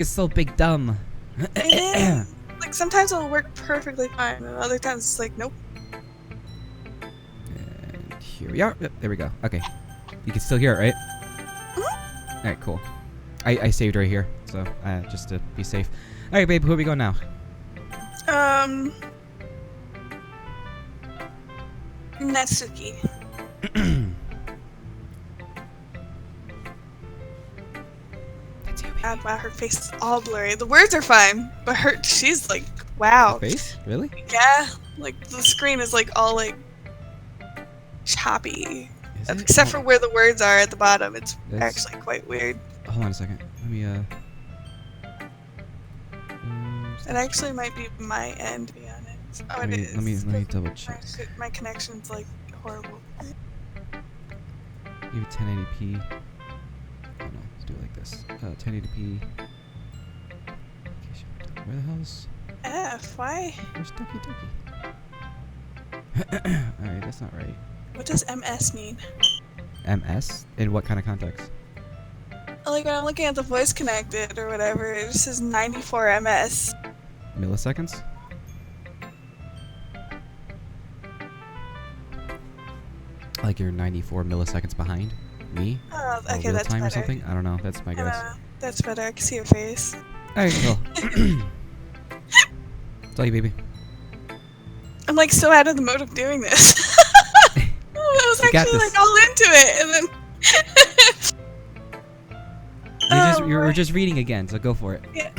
It's so big dumb. It is. Like, sometimes it'll work perfectly fine, and other times it's like, nope. And here we are. Yep, there we go. Okay. You can still hear it, right? Mhm. Alright, cool. I saved right here, so just to be safe. Alright, babe, who are we going now? Natsuki. That's you, baby. God, wow, her face is all blurry. The words are fine, but she's like, wow. Your face? Really? Yeah, like the screen is like all like choppy. Is it? Except for where the words are at the bottom. It's That's- actually quite weird. Hold on a second. Let me It actually might be my end, to be honest. Oh, it is. let me double check. My connection's like horrible. Maybe 1080p. Oh no, let's do it like this. 1080p. Where the hell's... F, why? Where's Doki Doki? Alright, that's not right. What does MS mean? MS? In what kind of context? Like when I'm looking at the voice connected or whatever, it just says 94 MS. Milliseconds? Like you're 94 milliseconds behind me? Oh, Or okay, real that's time better. or something? I don't know. That's my guess. That's better. I can see your face. Alright, cool. Tell you, baby. I'm like so out of the mode of doing this. I was You got actually this. like all into it, and then. We're just reading again, so go for it. Yeah.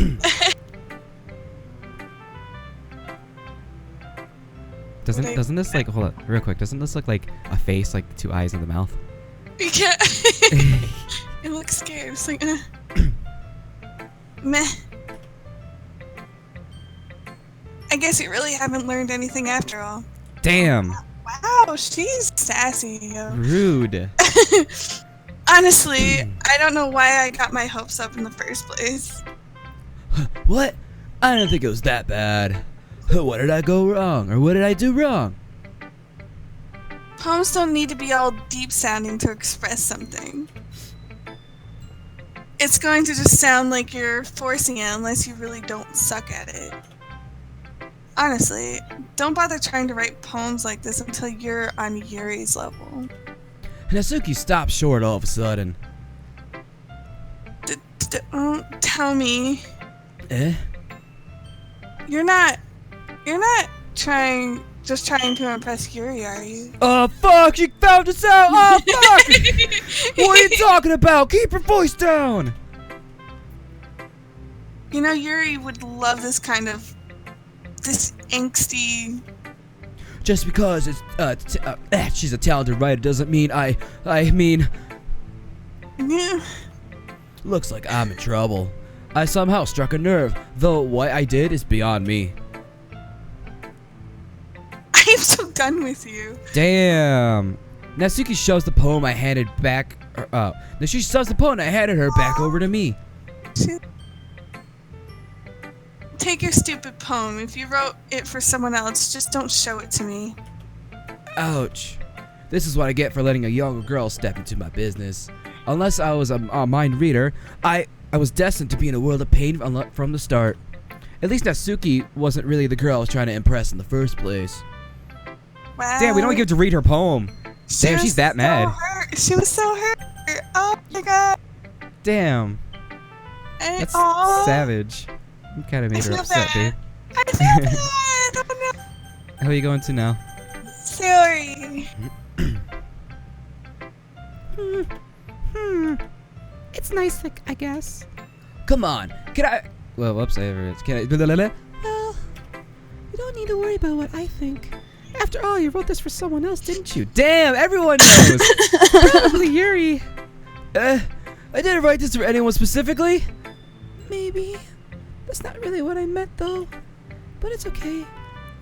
Doesn't this like hold on real quick? Doesn't this look like a face, like 2 eyes in the mouth? Yeah. It looks scared. It's like, meh. I guess you really haven't learned anything after all. Damn. Wow, she's sassy. Rude. Honestly, I don't know why I got my hopes up in the first place. What? I don't think it was that bad. What did I go wrong, or what did I do wrong? Poems don't need to be all deep sounding to express something. It's going to just sound like you're forcing it unless you really don't suck at it. Honestly, don't bother trying to write poems like this until you're on Yuri's level. Natsuki stopped short all of a sudden. Don't tell me. Eh? You're not just trying to impress Yuri, are you? Oh fuck, you found us out! Oh fuck! What are you talking about? Keep your voice down! You know, Yuri would love this angsty... Just because it's, she's a talented writer doesn't mean I mean... Yeah. Looks like I'm in trouble. I somehow struck a nerve, though what I did is beyond me. I'm so done with you. Damn. Natsuki shoves the poem I handed back. She shoves the poem I handed her back over to me. Take your stupid poem. If you wrote it for someone else, just don't show it to me. Ouch. This is what I get for letting a younger girl step into my business. Unless I was a mind reader, I was destined to be in a world of pain from the start. At least Natsuki wasn't really the girl I was trying to impress in the first place. Wow. Damn, we don't get to read her poem. Damn, she's that mad. She was so hurt. Oh my god. Damn. That's savage. You kind of made her upset, dude. I feel bad. Oh no. How are you going to now? Sorry. It's nice, I guess. Come on. Can I... Well, whoops, I ever... Can I... Well, you don't need to worry about what I think. After all, you wrote this for someone else, didn't you? Damn, everyone knows. Probably Yuri. I didn't write this for anyone specifically. Maybe. That's not really what I meant, though. But it's okay.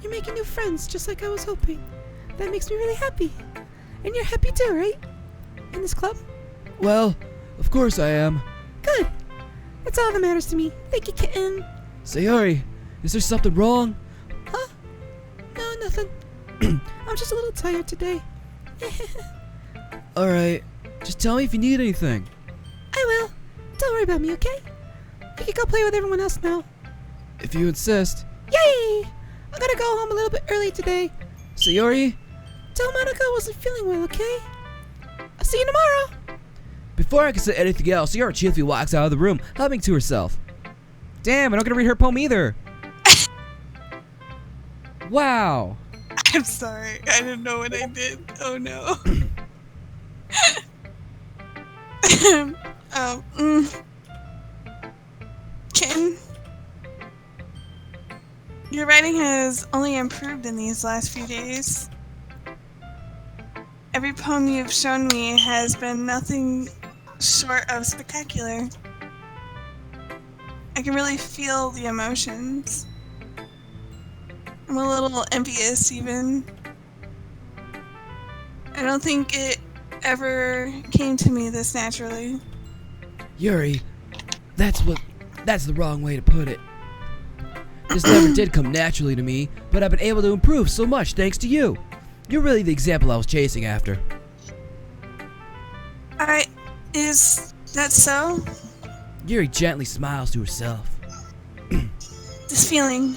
You're making new friends, just like I was hoping. That makes me really happy. And you're happy too, right? In this club? Well, of course I am. Good. That's all that matters to me. Thank you, kitten. Sayori, is there something wrong? Huh? No, nothing. I'm just a little tired today. Alright, just tell me if you need anything. I will. Don't worry about me, okay? We can go play with everyone else now. If you insist. Yay! I gotta go home a little bit early today. Sayori, Tell Monica I wasn't feeling well, okay? I'll see you tomorrow. before I can say anything else, Sayori cheerfully walks out of the room, humming to herself. Damn, I'm not gonna read her poem either. Wow. I'm sorry. I didn't know what I did. Oh no. Oh, Kitten, your writing has only improved in these last few days. Every poem you've shown me has been nothing short of spectacular. I can really feel the emotions. I'm a little envious, even. I don't think it ever came to me this naturally. Yuri, that's the wrong way to put it. This never did come naturally to me, but I've been able to improve so much thanks to you. You're really the example I was chasing after. Is that so? Yuri gently smiles to herself. This feeling.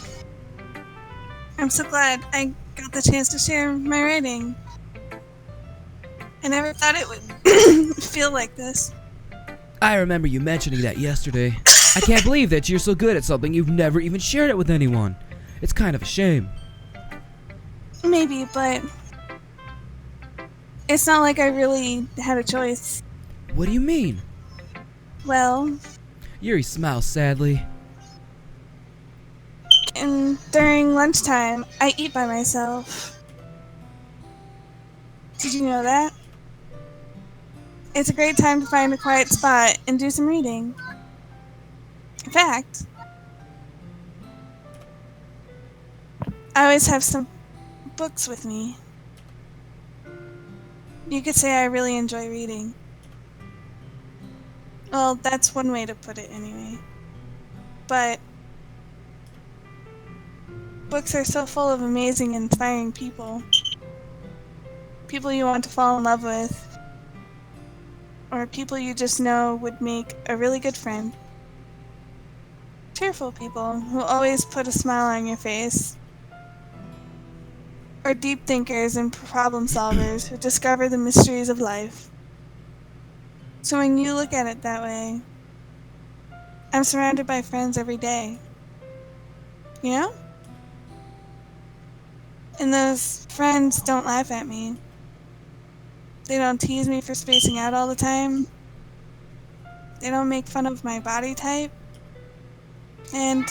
I'm so glad I got the chance to share my writing. I never thought it would feel like this. I remember you mentioning that yesterday. I can't believe that you're so good at something you've never even shared it with anyone. It's kind of a shame. Maybe, but it's not like I really had a choice. What do you mean? Well, Yuri smiles sadly. and during lunchtime, I eat by myself. Did you know that? It's a great time to find a quiet spot and do some reading. In fact, I always have some books with me. You could say I really enjoy reading. Well, that's one way to put it anyway. But books are so full of amazing, inspiring people. People you want to fall in love with. Or people you just know would make a really good friend. Cheerful people who always put a smile on your face. Or deep thinkers and problem solvers who discover the mysteries of life. So when you look at it that way, I'm surrounded by friends every day. You know? And those friends don't laugh at me. They don't tease me for spacing out all the time. They don't make fun of my body type. And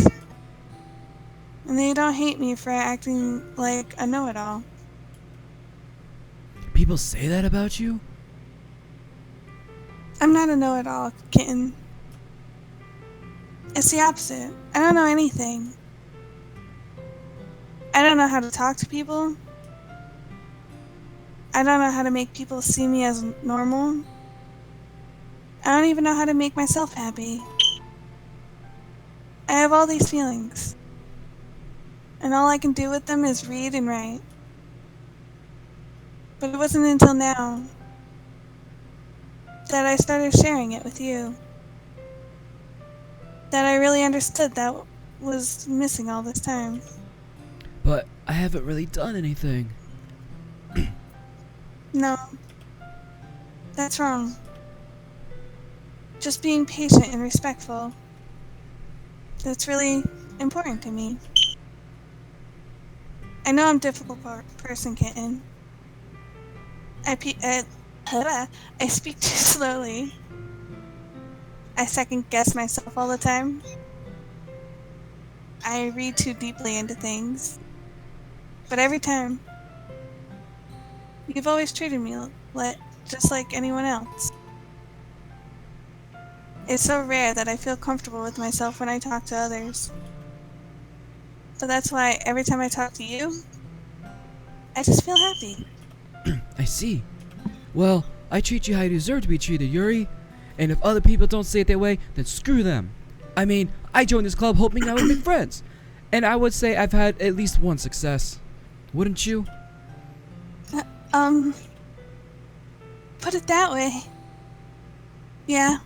they don't hate me for acting like a know-it-all. People say that about you? I'm not a know-it-all, kitten. It's the opposite. I don't know anything. I don't know how to talk to people. I don't know how to make people see me as normal. I don't even know how to make myself happy. I have all these feelings. And all I can do with them is read and write. But it wasn't until now that I started sharing it with you that I really understood that was missing all this time. But I haven't really done anything. No. That's wrong. Just being patient and respectful. That's really important to me. I know I'm a difficult person, kitten. I speak too slowly. I second guess myself all the time. I read too deeply into things. But every time, you've always treated me just like anyone else. It's so rare that I feel comfortable with myself when I talk to others. So that's why every time I talk to you, I just feel happy. I see. Well, I treat you how you deserve to be treated, Yuri. And if other people don't say it that way, then screw them. I mean, I joined this club hoping I would make friends. And I would say I've had at least one success. Wouldn't you? Put it that way. Yeah.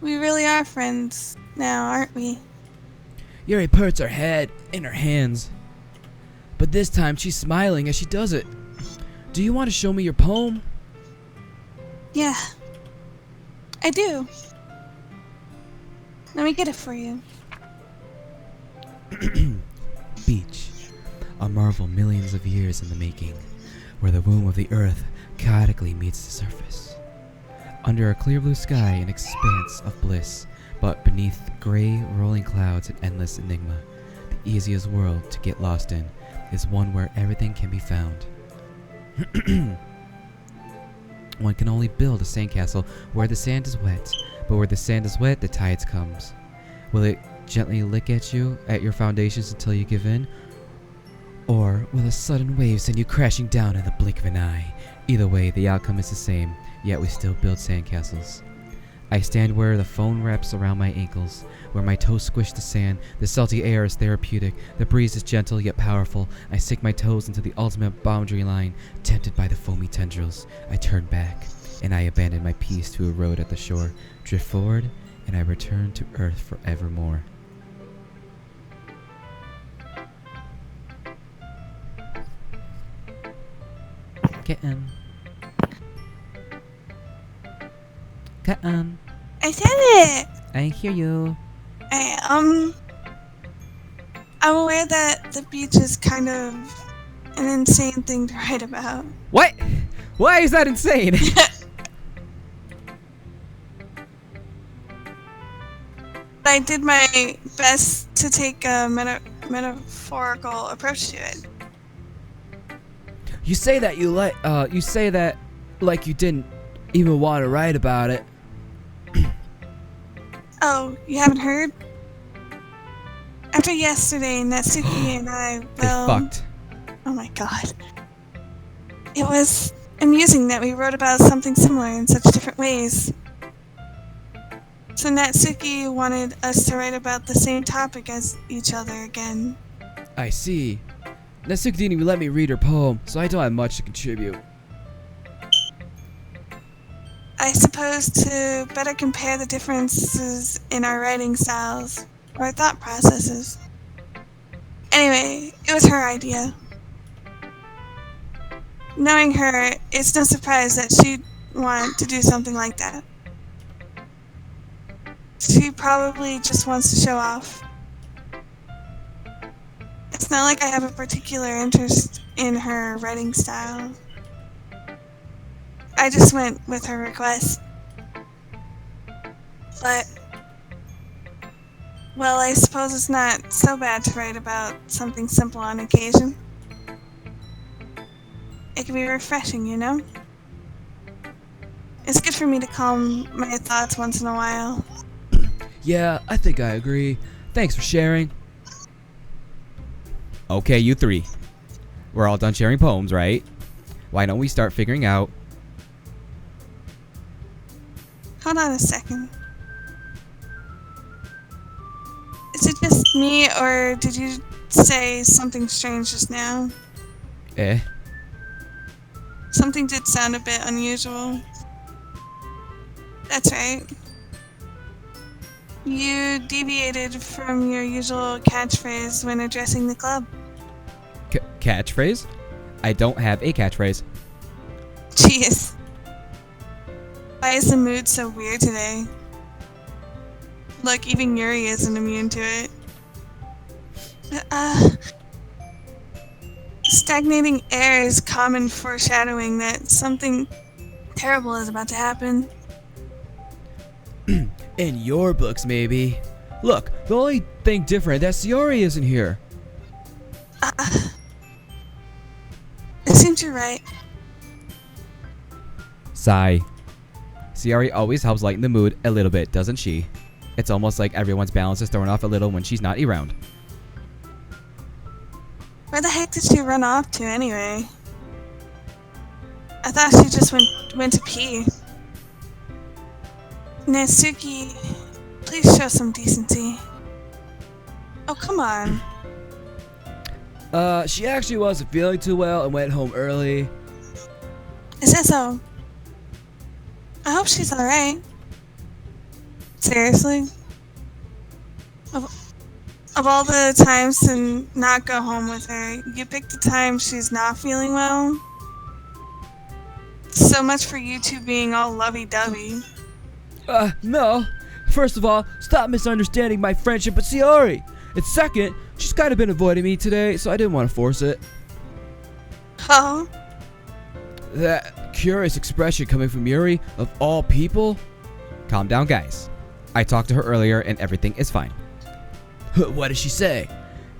We really are friends now, aren't we? Yuri puts her head in her hands. But this time she's smiling as she does it. Do you want to show me your poem? Yeah. I do. Let me get it for you. Beach. A marvel millions of years in the making, where the womb of the earth chaotically meets the surface. Under a clear blue sky, an expanse of bliss, but beneath gray rolling clouds, an endless enigma. The easiest world to get lost in is one where everything can be found. One can only build a sandcastle where the sand is wet, but where the sand is wet, the tides comes. Will it gently lick at you, at your foundations until you give in? Or will a sudden wave send you crashing down in the blink of an eye? Either way, the outcome is the same, yet we still build sandcastles. I stand where the foam wraps around my ankles, where my toes squish the sand. The salty air is therapeutic, the breeze is gentle yet powerful. I sink my toes into the ultimate boundary line, tempted by the foamy tendrils. I turn back, and I abandon my peace to erode at the shore, drift forward, and I return to earth forevermore. Kitten. Kitten. I said it! I hear you. I'm aware that the beach is kind of an insane thing to write about. What? Why is that insane? I did my best to take a metaphorical approach to it. You say that like you didn't even want to write about it. Oh, you haven't heard? After yesterday, Natsuki and I, well... They fucked. Oh my god. It was amusing that we wrote about something similar in such different ways. So Natsuki wanted us to write about the same topic as each other again. I see. Natsuki didn't even let me read her poem, so I don't have much to contribute. I suppose to better compare the differences in our writing styles, or thought processes. Anyway, it was her idea. Knowing her, it's no surprise that she'd want to do something like that. She probably just wants to show off. It's not like I have a particular interest in her writing style. I just went with her request. But, well, I suppose it's not so bad to write about something simple on occasion. It can be refreshing, you know? It's good for me to calm my thoughts once in a while. Yeah, I think I agree. Thanks for sharing. Okay, you three. We're all done sharing poems, right? Why don't we start figuring out... Hold on a second. Is it just me, or did you say something strange just now? Eh? Something did sound a bit unusual. That's right. You deviated from your usual catchphrase when addressing the club. Catchphrase? I don't have a catchphrase. Jeez. Why is the mood so weird today? Look, even Yuri isn't immune to it. Stagnating air is common foreshadowing that something terrible is about to happen. In your books, maybe. Look, the only thing different that Sayori isn't here. It seems you're right. Sigh. Sayori always helps lighten the mood a little bit, doesn't she? It's almost like everyone's balance is thrown off a little when she's not around. Where the heck did she run off to anyway? I thought she just went to pee. Natsuki, please show some decency. Oh, come on. She actually wasn't feeling too well and went home early. Is that so? I hope she's alright. Seriously? Of all the times to not go home with her, you picked the time she's not feeling well? So much for you two being all lovey-dovey. No. First of all, stop misunderstanding my friendship with Sayori. And second, she's kind of been avoiding me today, so I didn't want to force it. Oh? That curious expression coming from Yuri, of all people? Calm down, guys. I talked to her earlier and everything is fine. What did she say?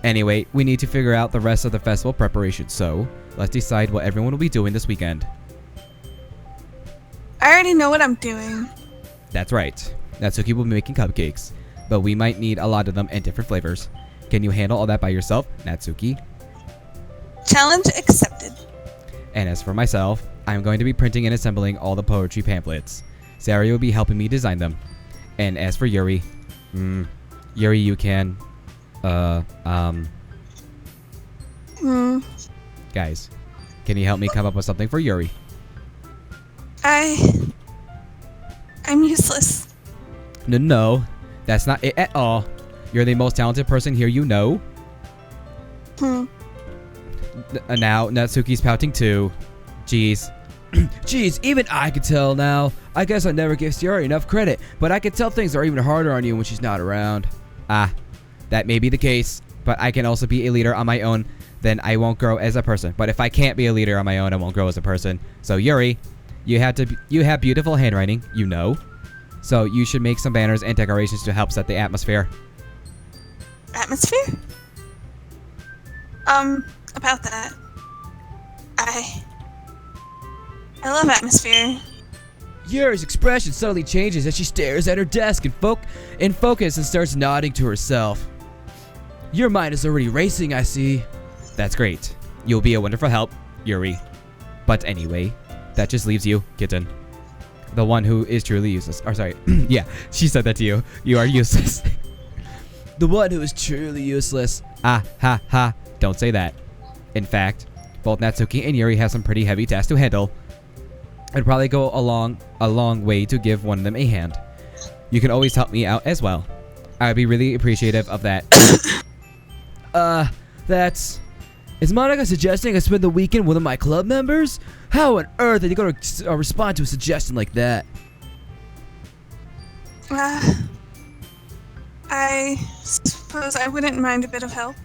Anyway, we need to figure out the rest of the festival preparation, so let's decide what everyone will be doing this weekend. I already know what I'm doing. That's right. Natsuki will be making cupcakes, but we might need a lot of them in different flavors. Can you handle all that by yourself, Natsuki? Challenge accepted. And as for myself, I'm going to be printing and assembling all the poetry pamphlets. Sayori will be helping me design them. And as for Yuri, Yuri, you can, guys, can you help me come up with something for Yuri? I'm useless. No, that's not it at all. You're the most talented person here you know. Now, Natsuki's pouting too. Jeez. Jeez, even I could tell now. I guess I never give Sayori enough credit, but I can tell things are even harder on you when she's not around. That may be the case, but I can also be a leader on my own, then I won't grow as a person. But if I can't be a leader on my own, I won't grow as a person. So Yuri, you have beautiful handwriting, you know. So you should make some banners and decorations to help set the atmosphere. Atmosphere? About that. I love atmosphere. Yuri's expression suddenly changes as she stares at her desk in focus and starts nodding to herself. Your mind is already racing, I see. That's great. You'll be a wonderful help, Yuri. But anyway, that just leaves you, Kitten. The one who is truly useless. Or sorry, yeah, she said that to you. You are useless. The one who is truly useless. Ha. Don't say that. In fact, both Natsuki and Yuri have some pretty heavy tasks to handle. It'd probably go a long way to give one of them a hand. You can always help me out as well. I would be really appreciative of that. Is Monica suggesting I spend the weekend with one of my club members? How on earth are you going to respond to a suggestion like that? I suppose I wouldn't mind a bit of help.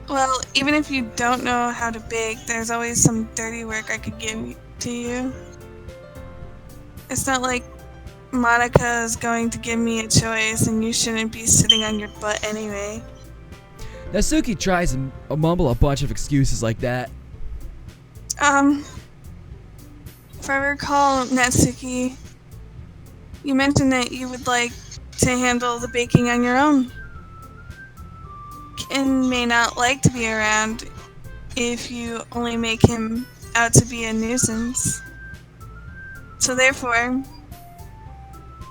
Well, even if you don't know how to bake, there's always some dirty work I could give to you. It's not like Monica's going to give me a choice and you shouldn't be sitting on your butt anyway. Natsuki tries to mumble a bunch of excuses like that. If I recall, Natsuki, you mentioned that you would like to handle the baking on your own. Ken may not like to be around if you only make him out to be a nuisance. So therefore,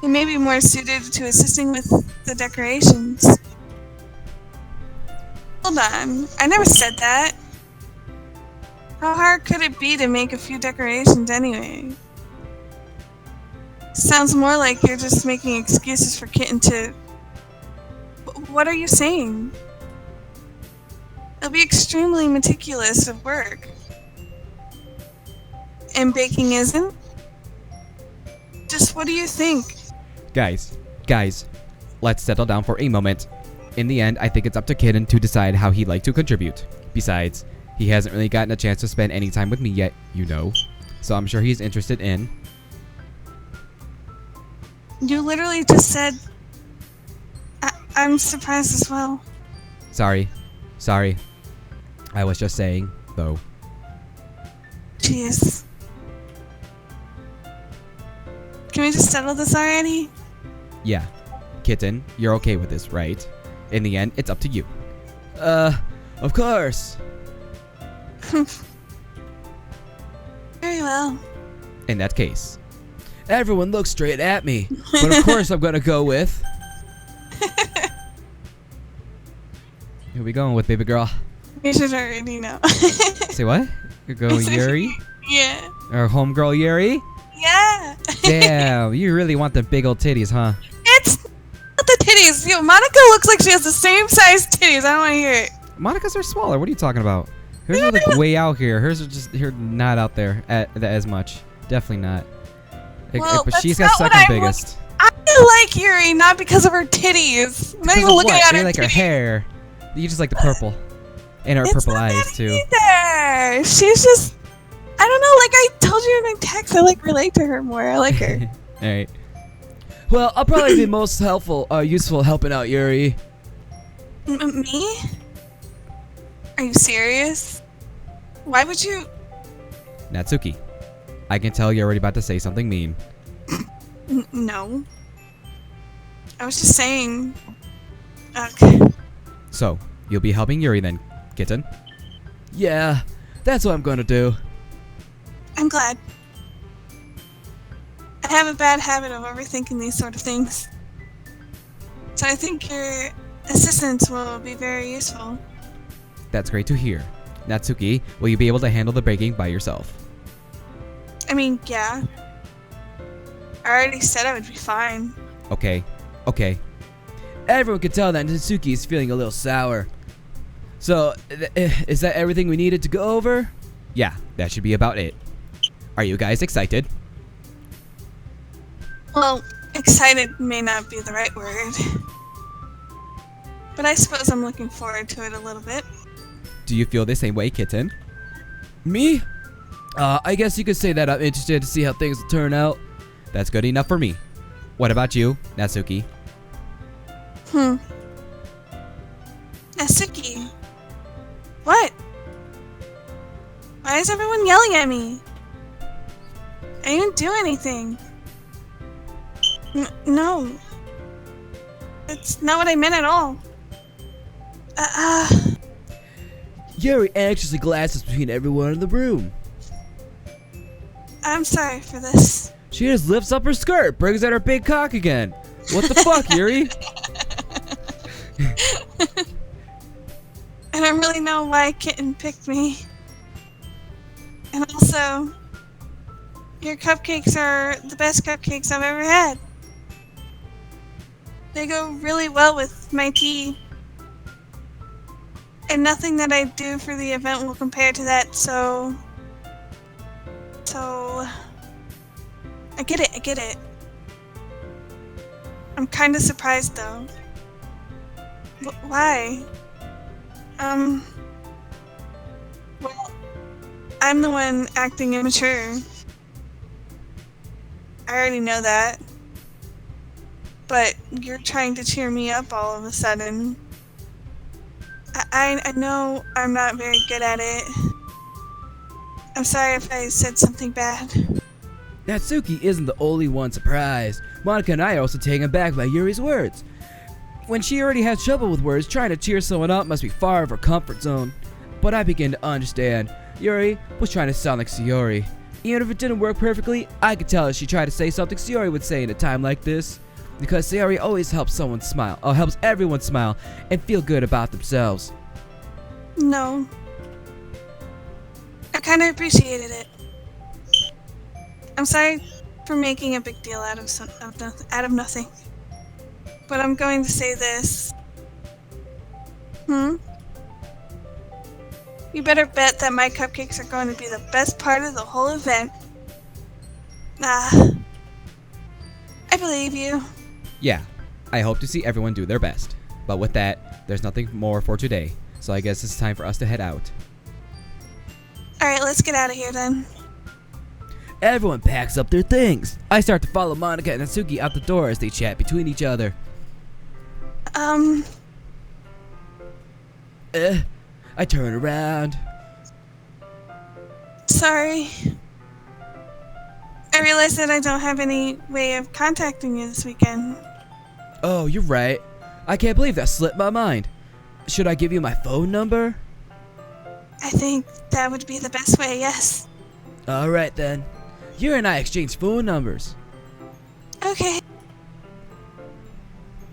he may be more suited to assisting with the decorations. Hold on, I never said that. How hard could it be to make a few decorations anyway? Sounds more like you're just making excuses for Kitten to... What are you saying? It'll be extremely meticulous of work. And baking isn't? Just what do you think? Guys, let's settle down for a moment. In the end, I think it's up to Kitten to decide how he'd like to contribute. Besides, he hasn't really gotten a chance to spend any time with me yet, you know. So I'm sure he's interested in... You literally just said... I'm surprised as well. Sorry. I was just saying, though. Jeez. Can we just settle this already? Yeah. Kitten, you're okay with this, right? In the end, it's up to you. Of course. Very well. In that case. Everyone looks straight at me. But of course I'm gonna go with... Who are we going with, baby girl? You should already know. Say what? You're going Yuri? Yeah. Our homegirl Yuri? Yeah. Yeah. Damn, you really want them big old titties, huh? It's not the titties. Monica looks like she has the same size titties. I don't want to hear it. Monica's are smaller. What are you talking about? Hers are like way out here. Hers are just here, not out there as much. Definitely not. Well, but she's that's got not what second I biggest. I like Yuri not because of her titties. I'm not even looking at her You like her titties. hair. You just like the purple. And her purple eyes, too. Either. She's just, I don't know, like I told you in my text, I like relate to her more. I like her. Alright. Well, I'll probably be most useful helping out Yuri. Me? Are you serious? Why would you? Natsuki, I can tell you're already about to say something mean. No. I was just saying. Okay. So, you'll be helping Yuri then, kitten? Yeah, that's what I'm gonna do. I'm glad. I have a bad habit of overthinking these sort of things. So I think your assistance will be very useful. That's great to hear. Natsuki, will you be able to handle the baking by yourself? I mean, yeah. I already said I would be fine. Okay. Everyone can tell that Natsuki is feeling a little sour. So, is that everything we needed to go over? Yeah, that should be about it. Are you guys excited? Well, excited may not be the right word. But I suppose I'm looking forward to it a little bit. Do you feel the same way, kitten? Me? I guess you could say that I'm interested to see how things will turn out. That's good enough for me. What about you, Natsuki? Natsuki. What? Why is everyone yelling at me? I didn't do anything. No. That's not what I meant at all. Yuri anxiously glances between everyone in the room. I'm sorry for this. She just lifts up her skirt, brings out her big cock again. What the fuck, Yuri? I don't really know why Kitten picked me. And also, your cupcakes are the best cupcakes I've ever had. They go really well with my tea. And nothing that I do for the event will compare to that, so... I get it. I'm kinda surprised though. Why? Well, I'm the one acting immature. I already know that. But you're trying to cheer me up all of a sudden. I know I'm not very good at it. I'm sorry if I said something bad. Natsuki isn't the only one surprised. Monica and I are also taken aback by Yuri's words. When she already has trouble with words, trying to cheer someone up must be far out of her comfort zone. But I begin to understand. Yuri was trying to sound like Sayori. Even if it didn't work perfectly, I could tell that she tried to say something Sayori would say in a time like this. Because Sayori always helps someone smile, or helps everyone smile, and feel good about themselves. No. I kinda appreciated it. I'm sorry for making a big deal out of nothing. But I'm going to say this. You better bet that my cupcakes are going to be the best part of the whole event. I believe you. Yeah, I hope to see everyone do their best. But with that, there's nothing more for today. So I guess it's time for us to head out. Alright, let's get out of here then. Everyone packs up their things. I start to follow Monica and Natsuki out the door as they chat between each other. I turn around. Sorry. I realized that I don't have any way of contacting you this weekend. Oh, you're right. I can't believe that slipped my mind. Should I give you my phone number? I think that would be the best way, yes. Alright then. You and I exchange phone numbers. Okay.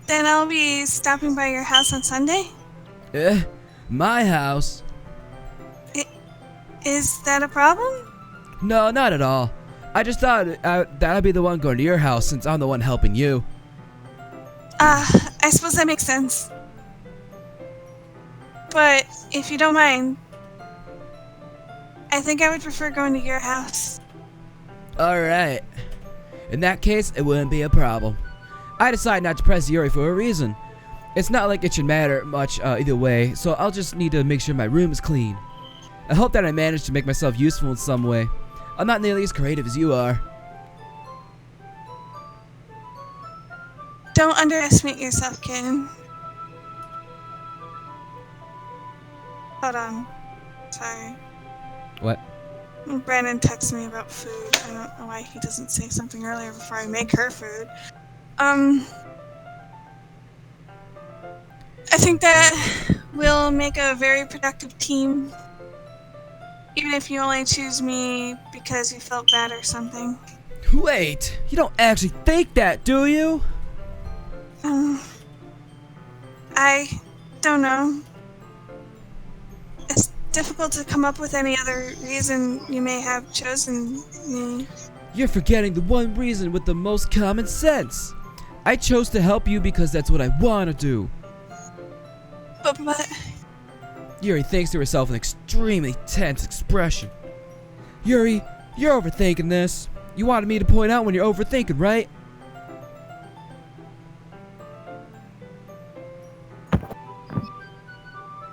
Then I'll be stopping by your house on Sunday? My house? Is that a problem? No, not at all. I just thought that I'd be the one going to your house since I'm the one helping you. I suppose that makes sense. But if you don't mind, I think I would prefer going to your house. Alright. In that case, it wouldn't be a problem. I decided not to press Yuri for a reason. It's not like it should matter much either way, so I'll just need to make sure my room is clean. I hope that I manage to make myself useful in some way. I'm not nearly as creative as you are. Don't underestimate yourself, kid. Hold on. Sorry. What? Brandon texted me about food. I don't know why he doesn't say something earlier before I make her food. I think that we'll make a very productive team. Even if you only choose me because you felt bad or something. Wait, you don't actually think that, do you? I don't know. It's difficult to come up with any other reason you may have chosen me. You're forgetting the one reason with the most common sense. I chose to help you because that's what I want to do. But Yuri thinks to herself an extremely tense expression. Yuri, you're overthinking this. You wanted me to point out when you're overthinking, right?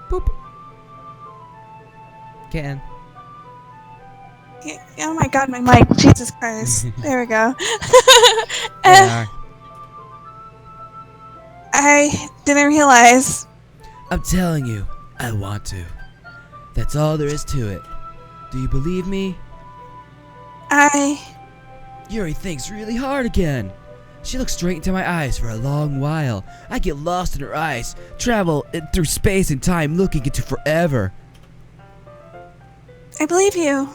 Boop. Kitten. oh my god, my mic. Jesus Christ. There we go. Yeah. I didn't realize. I'm telling you, I want to. That's all there is to it. Do you believe me? Yuri thinks really hard again. She looks straight into my eyes for a long while. I get lost in her eyes, travel through space and time looking into forever. I believe you.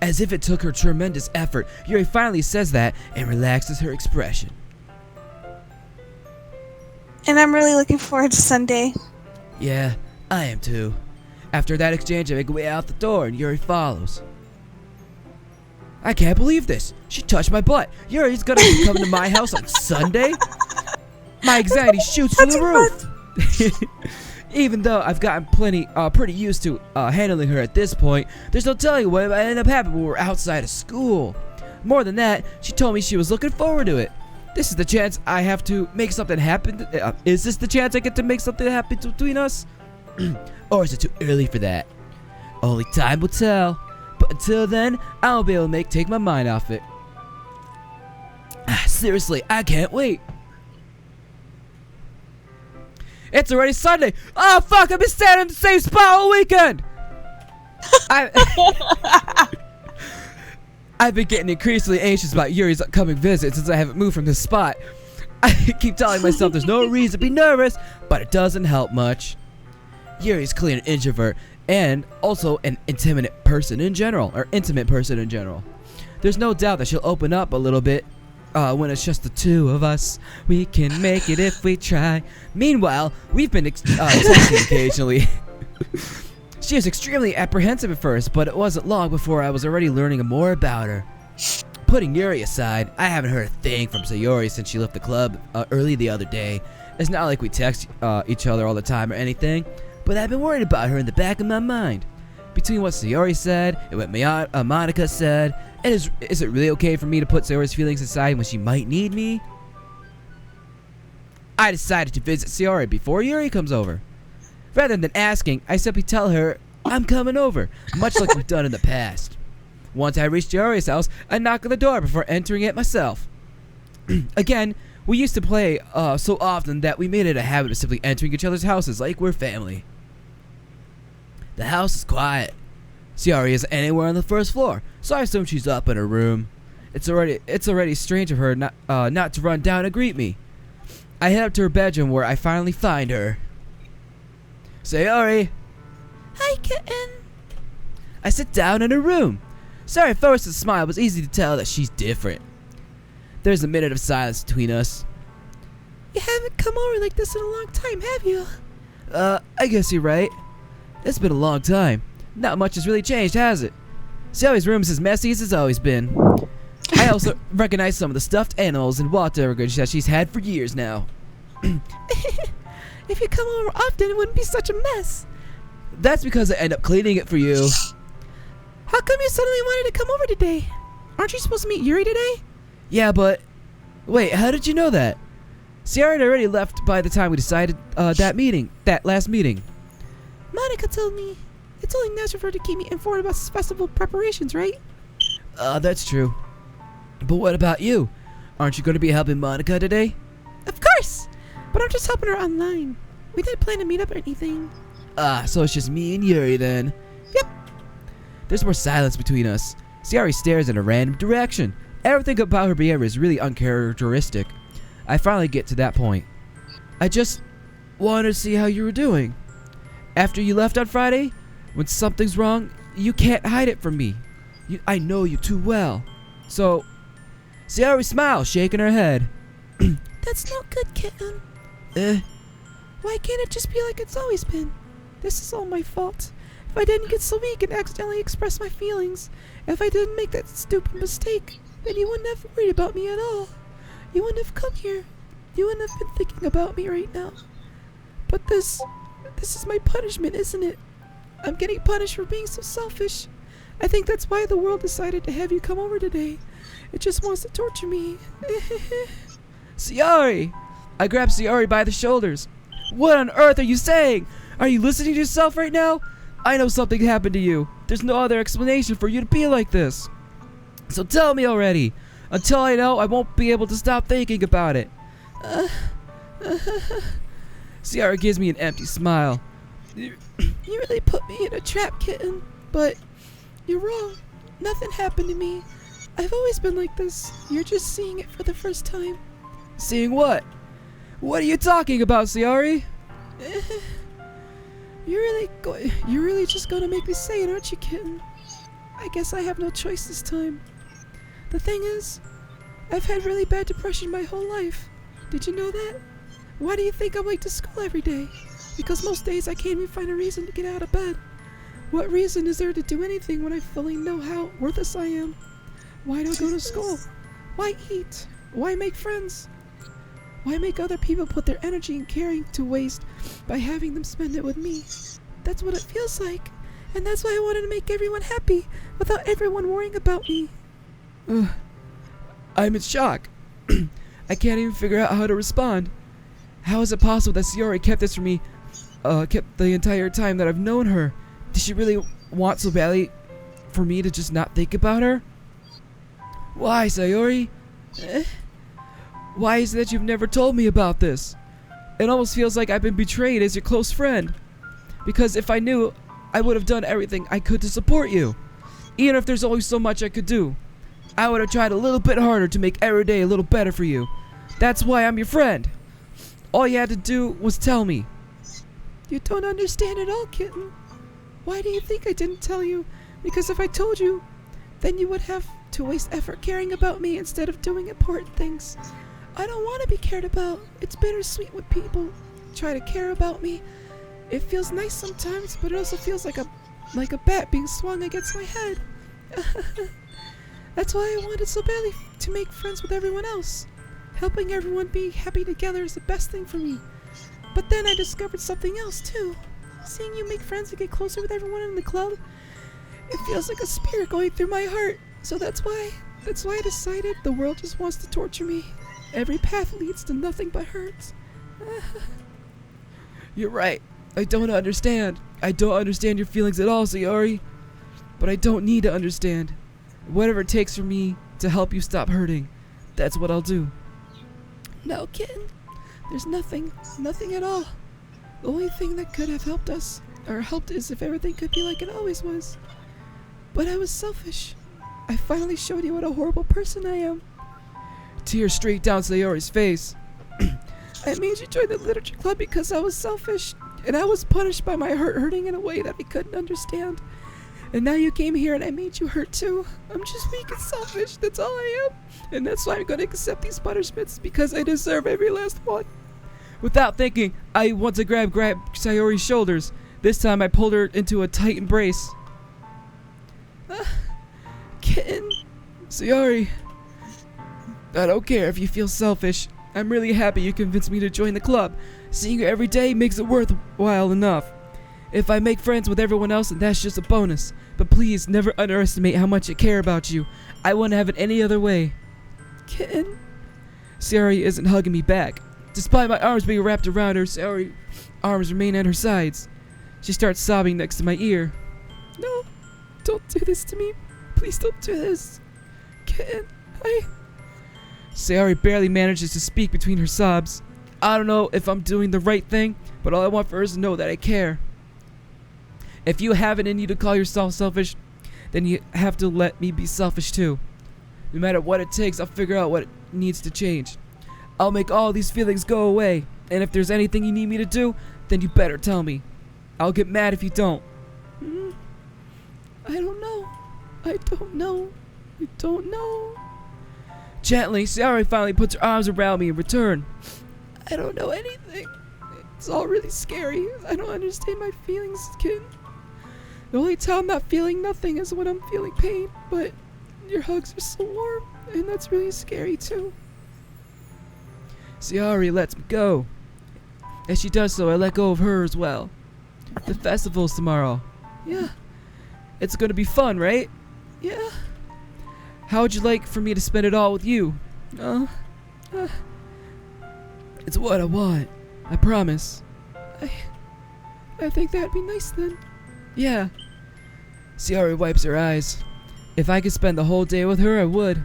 As if it took her tremendous effort, Yuri finally says that and relaxes her expression. And I'm really looking forward to Sunday. Yeah, I am too. After that exchange, I make my way out the door and Yuri follows. I can't believe this. She touched my butt. Yuri's gonna be coming to my house on Sunday? My anxiety shoots through the roof. Even though I've gotten pretty used to handling her at this point, there's no telling what might end up happening when we're outside of school. More than that, she told me she was looking forward to it. This is the chance I have to make something happen. Is this the chance I get to make something happen between us? Or is it too early for that? Only time will tell. But until then, I won't be able to take my mind off it. Seriously, I can't wait. It's already Sunday. Oh fuck, I've been standing in the same spot all weekend. I've been getting increasingly anxious about Yuri's upcoming visit since I haven't moved from this spot. I keep telling myself there's no reason to be nervous, but it doesn't help much. Yuri's clearly an introvert and also an intimate person in general. There's no doubt that she'll open up a little bit when it's just the two of us. We can make it if we try. Meanwhile, we've been texting occasionally. She was extremely apprehensive at first, but it wasn't long before I was already learning more about her. Putting Yuri aside, I haven't heard a thing from Sayori since she left the club early the other day. It's not like we text each other all the time or anything, but I've been worried about her in the back of my mind. Between what Sayori said and what Monica said, is it really okay for me to put Sayori's feelings aside when she might need me? I decided to visit Sayori before Yuri comes over. Rather than asking, I simply tell her I'm coming over, much like we've done in the past. Once I reach Yuri's house, I knock on the door before entering it myself. Again, we used to play so often that we made it a habit of simply entering each other's houses like we're family. The house is quiet. Sayori isn't anywhere on the first floor, so I assume she's up in her room. It's already strange of her not to run down and greet me. I head up to her bedroom where I finally find her. Sayori! Hi, kitten. I sit down in her room. Sayori forced a smile. It was easy to tell that she's different. There's a minute of silence between us. You haven't come over like this in a long time, have you? I guess you're right. It's been a long time. Not much has really changed, has it? Sayori's room is as messy as it's always been. I also recognize some of the stuffed animals and water that she's had for years now. If you come over often, it wouldn't be such a mess. That's because I end up cleaning it for you. How come you suddenly wanted to come over today? Aren't you supposed to meet Yuri today? Yeah, but... Wait, how did you know that? Sayori had already left by the time we decided that last meeting. Monica told me. It's only natural for her to keep me informed about festival preparations, right? That's true. But what about you? Aren't you going to be helping Monica today? Of course! But I'm just helping her online. We didn't plan to meet up or anything. So it's just me and Yuri then. Yep. There's more silence between us. Sayori stares in a random direction. Everything about her behavior is really uncharacteristic. I finally get to that point. I just wanted to see how you were doing. After you left on Friday, when something's wrong, you can't hide it from me. I know you too well. So, Sayori smiles, shaking her head. That's not good, kitten. Eh? Why can't it just be like it's always been? This is all my fault. If I didn't get so weak and accidentally express my feelings, if I didn't make that stupid mistake, then you wouldn't have worried about me at all. You wouldn't have come here. You wouldn't have been thinking about me right now. But this is my punishment, isn't it? I'm getting punished for being so selfish. I think that's why the world decided to have you come over today. It just wants to torture me. Sayori! I grab Sayori by the shoulders. What on earth are you saying? Are you listening to yourself right now? I know something happened to you. There's no other explanation for you to be like this. So tell me already. Until I know, I won't be able to stop thinking about it. Sayori gives me an empty smile. You really put me in a trap, kitten. But you're wrong. Nothing happened to me. I've always been like this. You're just seeing it for the first time. Seeing what? What are you talking about, Sayori? You're really just gonna make me say it, aren't you, kitten? I guess I have no choice this time. The thing is, I've had really bad depression my whole life. Did you know that? Why do you think I'm late to school every day? Because most days I can't even find a reason to get out of bed. What reason is there to do anything when I fully know how worthless I am? Why do I go to school? Why eat? Why make friends? Why make other people put their energy and caring to waste by having them spend it with me? That's what it feels like. And that's why I wanted to make everyone happy without everyone worrying about me. I'm in shock. I can't even figure out how to respond. How is it possible that Sayori kept this from me, kept the entire time that I've known her? Did she really want so badly for me to just not think about her? Why, Sayori? Why is it that you've never told me about this? It almost feels like I've been betrayed as your close friend. Because if I knew, I would have done everything I could to support you. Even if there's only so much I could do. I would have tried a little bit harder to make every day a little better for you. That's why I'm your friend. All you had to do was tell me. You don't understand at all, kitten. Why do you think I didn't tell you? Because if I told you, then you would have to waste effort caring about me instead of doing important things. I don't want to be cared about. It's bittersweet when people try to care about me. It feels nice sometimes, but it also feels like a bat being swung against my head. That's why I wanted so badly to make friends with everyone else. Helping everyone be happy together is the best thing for me. But then I discovered something else too. Seeing you make friends and get closer with everyone in the club, it feels like a spear going through my heart. So that's why I decided the world just wants to torture me. Every path leads to nothing but hurts. You're right. I don't understand. I don't understand your feelings at all, Sayori. But I don't need to understand. Whatever it takes for me to help you stop hurting, that's what I'll do. No, kitten. There's nothing at all. The only thing that could have helped us, or helped, is if everything could be like it always was. But I was selfish. I finally showed you what a horrible person I am. Tears straight down Sayori's face. I made you join the literature club because I was selfish, and I was punished by my hurting in a way that I couldn't understand. And now you came here and I made you hurt too. I'm just weak and selfish, that's all I am. And that's why I'm going to accept these punishments, because I deserve every last one. Without thinking, I once again grabbed Sayori's shoulders. This time I pulled her into a tight embrace. Sayori, I don't care if you feel selfish. I'm really happy you convinced me to join the club. Seeing you every day makes it worthwhile enough. If I make friends with everyone else, then that's just a bonus. But please, never underestimate how much I care about you. I wouldn't have it any other way. Kitten. Sayori isn't hugging me back. Despite my arms being wrapped around her, Sayori's arms remain at her sides. She starts sobbing next to my ear. No, don't do this to me. Please don't do this. Kitten, Sayori barely manages to speak between her sobs. I don't know if I'm doing the right thing, but all I want for her is to know that I care. If you have it in you to call yourself selfish, then you have to let me be selfish too. No matter what it takes, I'll figure out what needs to change. I'll make all these feelings go away, and if there's anything you need me to do, then you better tell me. I'll get mad if you don't. I don't know. I don't know. I don't know. Gently, Sayori finally puts her arms around me in return. I don't know anything. It's all really scary. I don't understand my feelings, kid. The only time I'm not feeling nothing is when I'm feeling pain, but your hugs are so warm, and that's really scary too. Sayori lets me go. As she does so, I let go of her as well. The festival's tomorrow. Yeah, It's gonna be fun, right? yeah. How would you like for me to spend it all with you? It's what I want. I promise. I think that'd be nice then. Yeah. Sayori wipes her eyes. If I could spend the whole day with her, I would.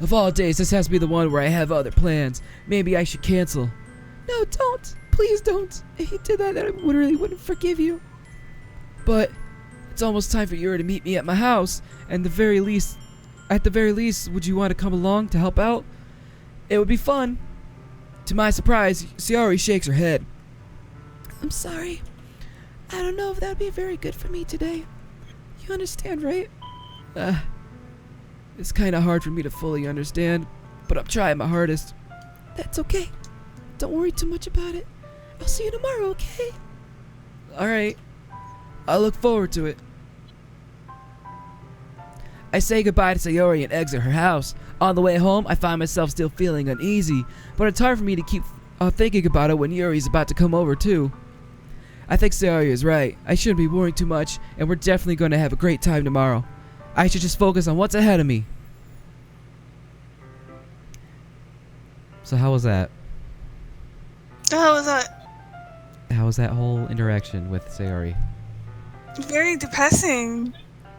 Of all days, this has to be the one where I have other plans. Maybe I should cancel. No, don't. Please don't. If you did that, then I wouldn't forgive you. But it's almost time for Yuri to meet me at my house, and at the very least, would you want to come along to help out? It would be fun. To my surprise, Sayori shakes her head. I'm sorry. I don't know if that'd be very good for me today. You understand, right? It's kind of hard for me to fully understand, but I'm trying my hardest. That's okay. Don't worry too much about it. I'll see you tomorrow, okay? Alright. I look forward to it. I say goodbye to Sayori and exit her house. On the way home, I find myself still feeling uneasy, but it's hard for me to keep thinking about it when Yuri's about to come over too. I think Sayori is right. I shouldn't be worrying too much, and we're definitely going to have a great time tomorrow. I should just focus on what's ahead of me. So how was that? How was that? How was that whole interaction with Sayori? Very depressing.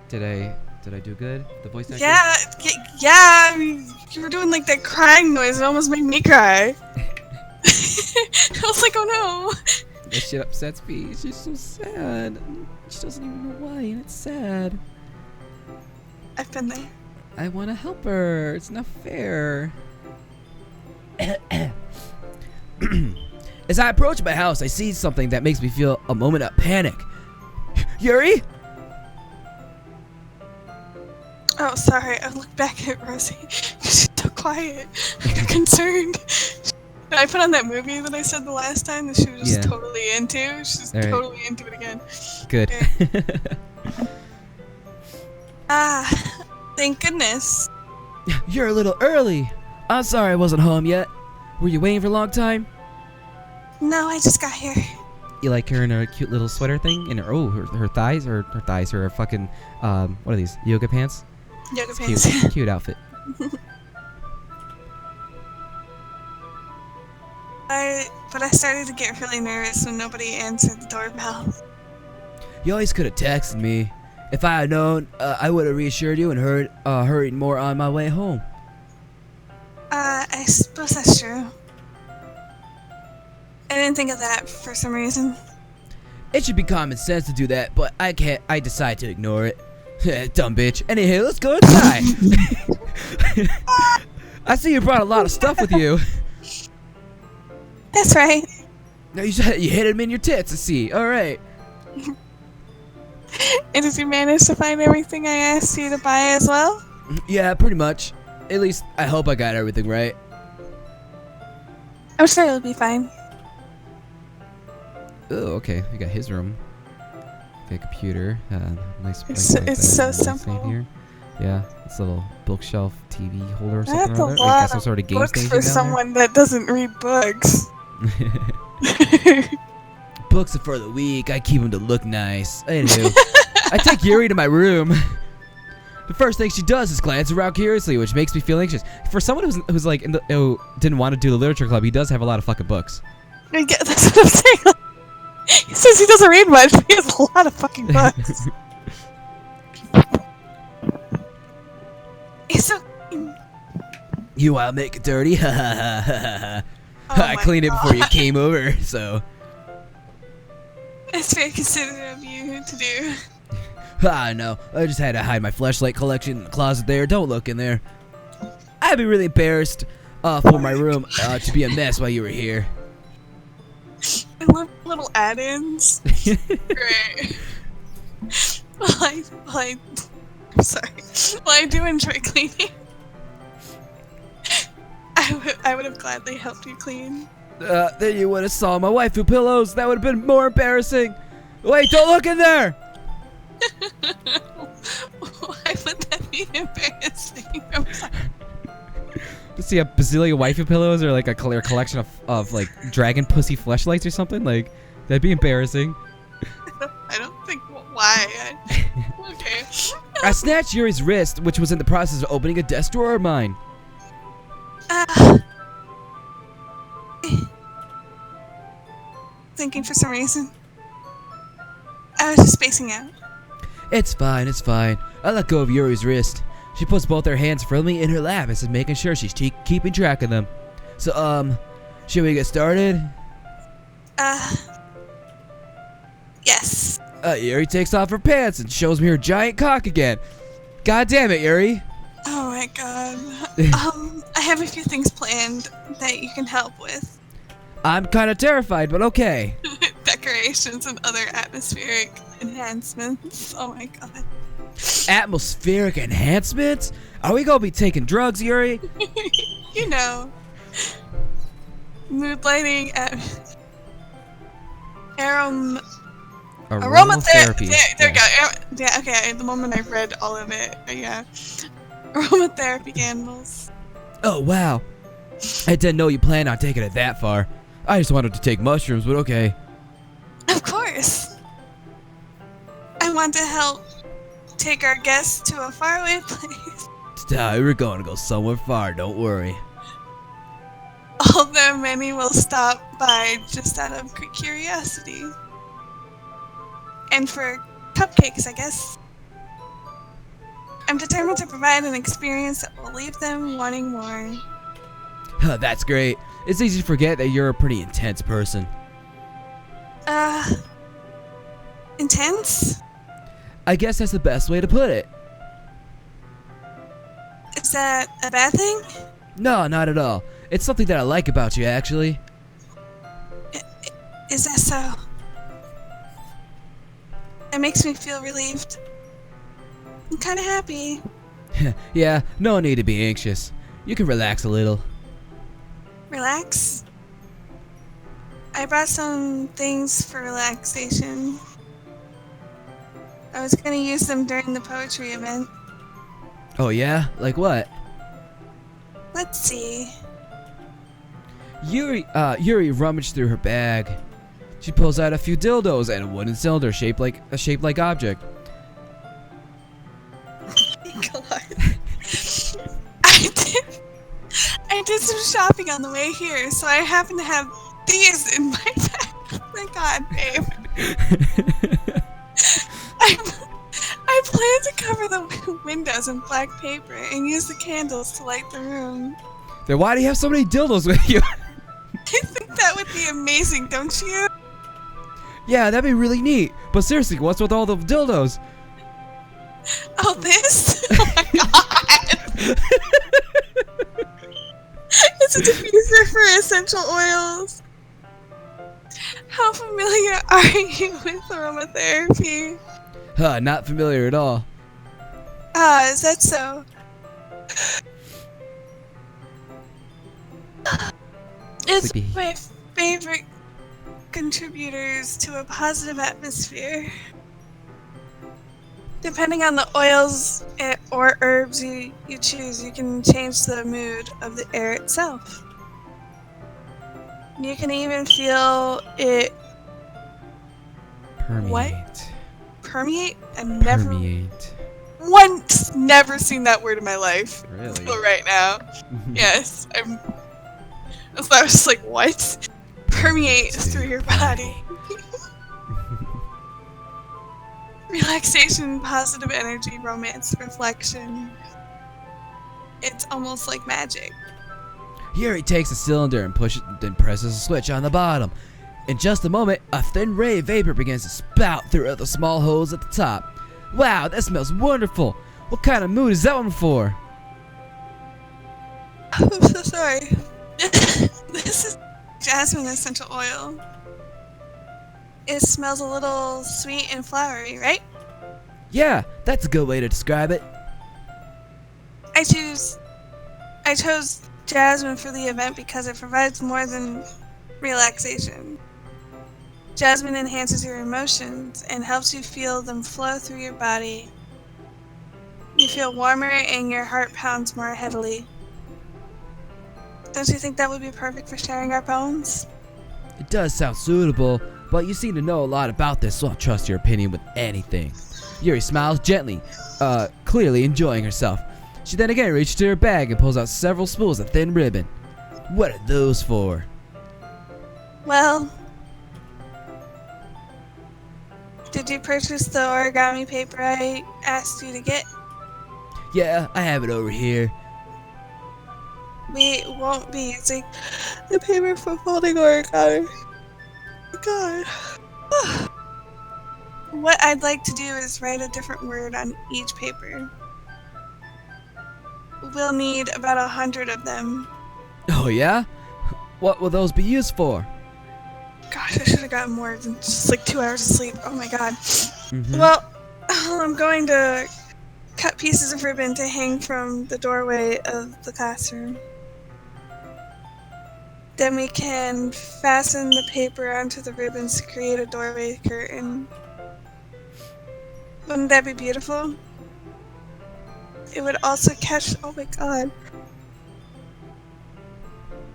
Did I do good? The voice acting? Yeah. I mean, you were doing like that crying noise. It almost made me cry. I was like, oh no. That shit upsets me. She's so sad. She doesn't even know why, and it's sad. I've been there. I want to help her. It's not fair. As I approach my house, I see something that makes me feel a moment of panic. Yuri? Oh, sorry. I looked back at Rosie. She's so quiet. I got concerned. I put on that movie that I said the last time that she was just totally into. She's totally into it again. Good. Thank goodness. You're a little early. I'm sorry I wasn't home yet. Were you waiting for a long time? No, I just got here. You like her in her cute little sweater thing? And her thighs? Or her thighs, her fucking, what are these? Yoga pants? Yoga pants. Cute outfit. But I started to get really nervous when nobody answered the doorbell. You always could have texted me. If I had known, I would have reassured you and hurried more on my way home. I suppose that's true. I didn't think of that for some reason. It should be common sense to do that, but I can't. I decide to ignore it. Dumb bitch. Anyway, let's go inside. I see you brought a lot of stuff with you. That's right. No, you hid him in your tits. I see. All right. And did you manage to find everything I asked you to buy as well? Yeah, pretty much. At least I hope I got everything right. I'm sure it'll be fine. Oh, okay. We got his room. Okay, computer. Nice. It's so simple. Here. Yeah, it's a little bookshelf TV holder or something. That's a Or lot got some of sort of game books station for down someone that doesn't read books. there. Books are for the weak. I keep them to look nice. Anywho, I take Yuri to my room. The first thing she does is glance around curiously, which makes me feel anxious. For someone who's like who didn't want to do the literature club, he does have a lot of fucking books. I get, that's what I'm saying. He says he doesn't read much, but he has a lot of fucking books. He's so. You want to make it dirty? Ha ha ha ha Oh ha. I my cleaned it before you God. came over, so. It's very considerate of you to do. Ah, no. I just had to hide my fleshlight collection in the closet there. Don't look in there. I'd be really embarrassed for my room to be a mess while you were here. I love little add-ins. Great. I'm sorry. While I do enjoy cleaning, I would have gladly helped you clean. Then you would have saw my waifu pillows. That would have been more embarrassing. Wait, don't look in there. Why would that be embarrassing? I'm sorry. See a bazillion waifu pillows or like a clear collection of like dragon pussy fleshlights or something? Like, that'd be embarrassing. I don't think why. Okay. I snatched Yuri's wrist, which was in the process of opening a desk drawer of mine. Thinking for some reason. I was just spacing out. It's fine, it's fine. I let go of Yuri's wrist. She puts both her hands firmly in her lap and is making sure she's keeping track of them. So, should we get started? Yes. Yuri takes off her pants and shows me her giant cock again. God damn it, Yuri. Oh my god. I have a few things planned that you can help with. I'm kind of terrified, but okay. Decorations and other atmospheric enhancements. Oh my god. Atmospheric enhancements? Are we gonna be taking drugs, Yuri? You know. Mood lighting, aromatherapy. There we go. Yeah, okay. The moment I read all of it, yeah. Aromatherapy candles. Oh, wow. I didn't know you planned on taking it that far. I just wanted to take mushrooms, but okay. Of course. I want to help take our guests to a faraway place. We're going to go somewhere far, don't worry. Although many will stop by just out of curiosity. And for cupcakes, I guess. I'm determined to provide an experience that will leave them wanting more. That's great. It's easy to forget that you're a pretty intense person. Intense? I guess that's the best way to put it. Is that a bad thing? No, not at all. It's something that I like about you, actually. Is that so? It makes me feel relieved. I'm kind of happy. Yeah, no need to be anxious. You can relax a little. Relax? I brought some things for relaxation. I was gonna use them during the poetry event. Oh yeah? Like what? Let's see. Yuri rummaged through her bag. She pulls out a few dildos and a wooden cylinder shaped like object. God. I did some shopping on the way here, so I happen to have these in my bag. Oh my god, babe. I plan to cover the windows in black paper and use the candles to light the room. Then why do you have so many dildos with you? I think that would be amazing, don't you? Yeah, that'd be really neat. But seriously, what's with all the dildos? Oh, this? Oh my god! It's a diffuser for essential oils. How familiar are you with aromatherapy? Not familiar at all. Ah, is that so? It's Sleepy. my favorite contributors to a positive atmosphere. Depending on the oils or herbs you choose, you can change the mood of the air itself. You can even feel it Permeate. permeate. I've Permeate. never seen that word in my life. Really? Until right now. Yes, that's why I was just like, what? Permeate through your body. Relaxation, positive energy, romance, reflection. It's almost like magic. Yuri takes a cylinder and then presses a switch on the bottom. In just a moment, a thin ray of vapor begins to spout through the small holes at the top. Wow, that smells wonderful. What kind of mood is that one for? I'm so sorry. This is jasmine essential oil. It smells a little sweet and flowery, right? Yeah, that's a good way to describe it. I chose jasmine for the event because it provides more than relaxation. Jasmine enhances your emotions and helps you feel them flow through your body. You feel warmer and your heart pounds more heavily. Don't you think that would be perfect for sharing our poems? It does sound suitable, but you seem to know a lot about this, so I'll trust your opinion with anything. Yuri smiles gently, clearly enjoying herself. She then again reaches to her bag and pulls out several spools of thin ribbon. What are those for? Well, did you purchase the origami paper I asked you to get? Yeah, I have it over here. We won't be using the paper for folding origami. God. What I'd like to do is write a different word on each paper. We'll need about 100 of them. Oh yeah? What will those be used for? Gosh, I should have gotten more than just like 2 hours of sleep. Oh my god. Mhm. Well, I'm going to cut pieces of ribbon to hang from the doorway of the classroom. Then we can fasten the paper onto the ribbons to create a doorway curtain. Wouldn't that be beautiful? It would also catch. Oh my god.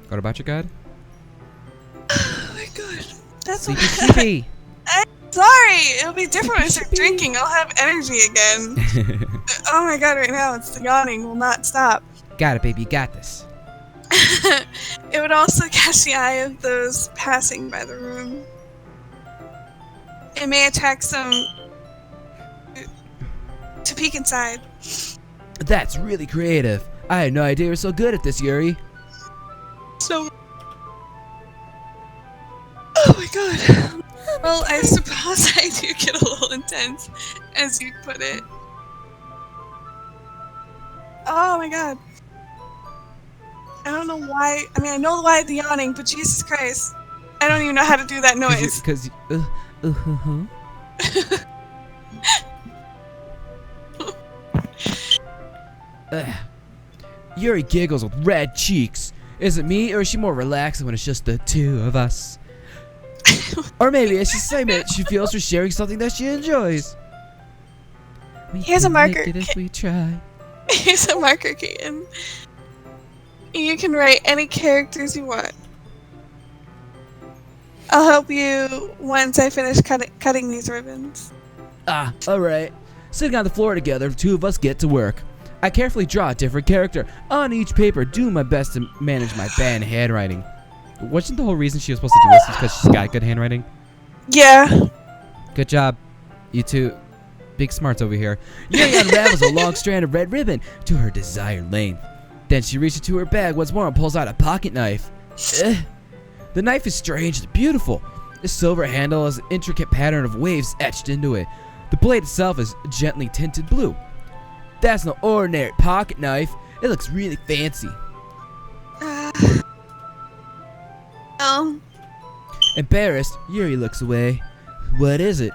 What about your god? Oh my god. That's Sleepy, what. sleepy. Sorry! It'll be different when I start drinking. I'll have energy again. Oh my god, right now it's the yawning will not stop. Got it, baby. You got this. It would also catch the eye of those passing by the room. It may attract some to peek inside. That's really creative. I had no idea you were so good at this, Yuri. So. Oh my god. Well, I suppose I do get a little intense, as you put it. Oh my god. I don't know why. I mean, I know why the yawning, but Jesus Christ. I don't even know how to do that noise. Because Yuri giggles with red cheeks. Is it me, or is she more relaxed when it's just the two of us? Or maybe it's just excitement she feels for sharing something that she enjoys. Here's a marker. Make it if we try. Here's a marker, Keaton. You can write any characters you want. I'll help you once I finish cutting these ribbons. Ah, alright. Sitting on the floor together, the two of us get to work. I carefully draw a different character on each paper, doing my best to manage my bad handwriting. Wasn't the whole reason she was supposed to do this because she's got good handwriting? Yeah. Good job. You two big smarts over here. Yuri unravels a long strand of red ribbon to her desired length. Then she reaches into her bag once more and pulls out a pocket knife. The knife is strange and beautiful. The silver handle has an intricate pattern of waves etched into it. The blade itself is gently tinted blue. That's no ordinary pocket knife. It looks really fancy. Oh. Embarrassed, Yuri looks away. What is it?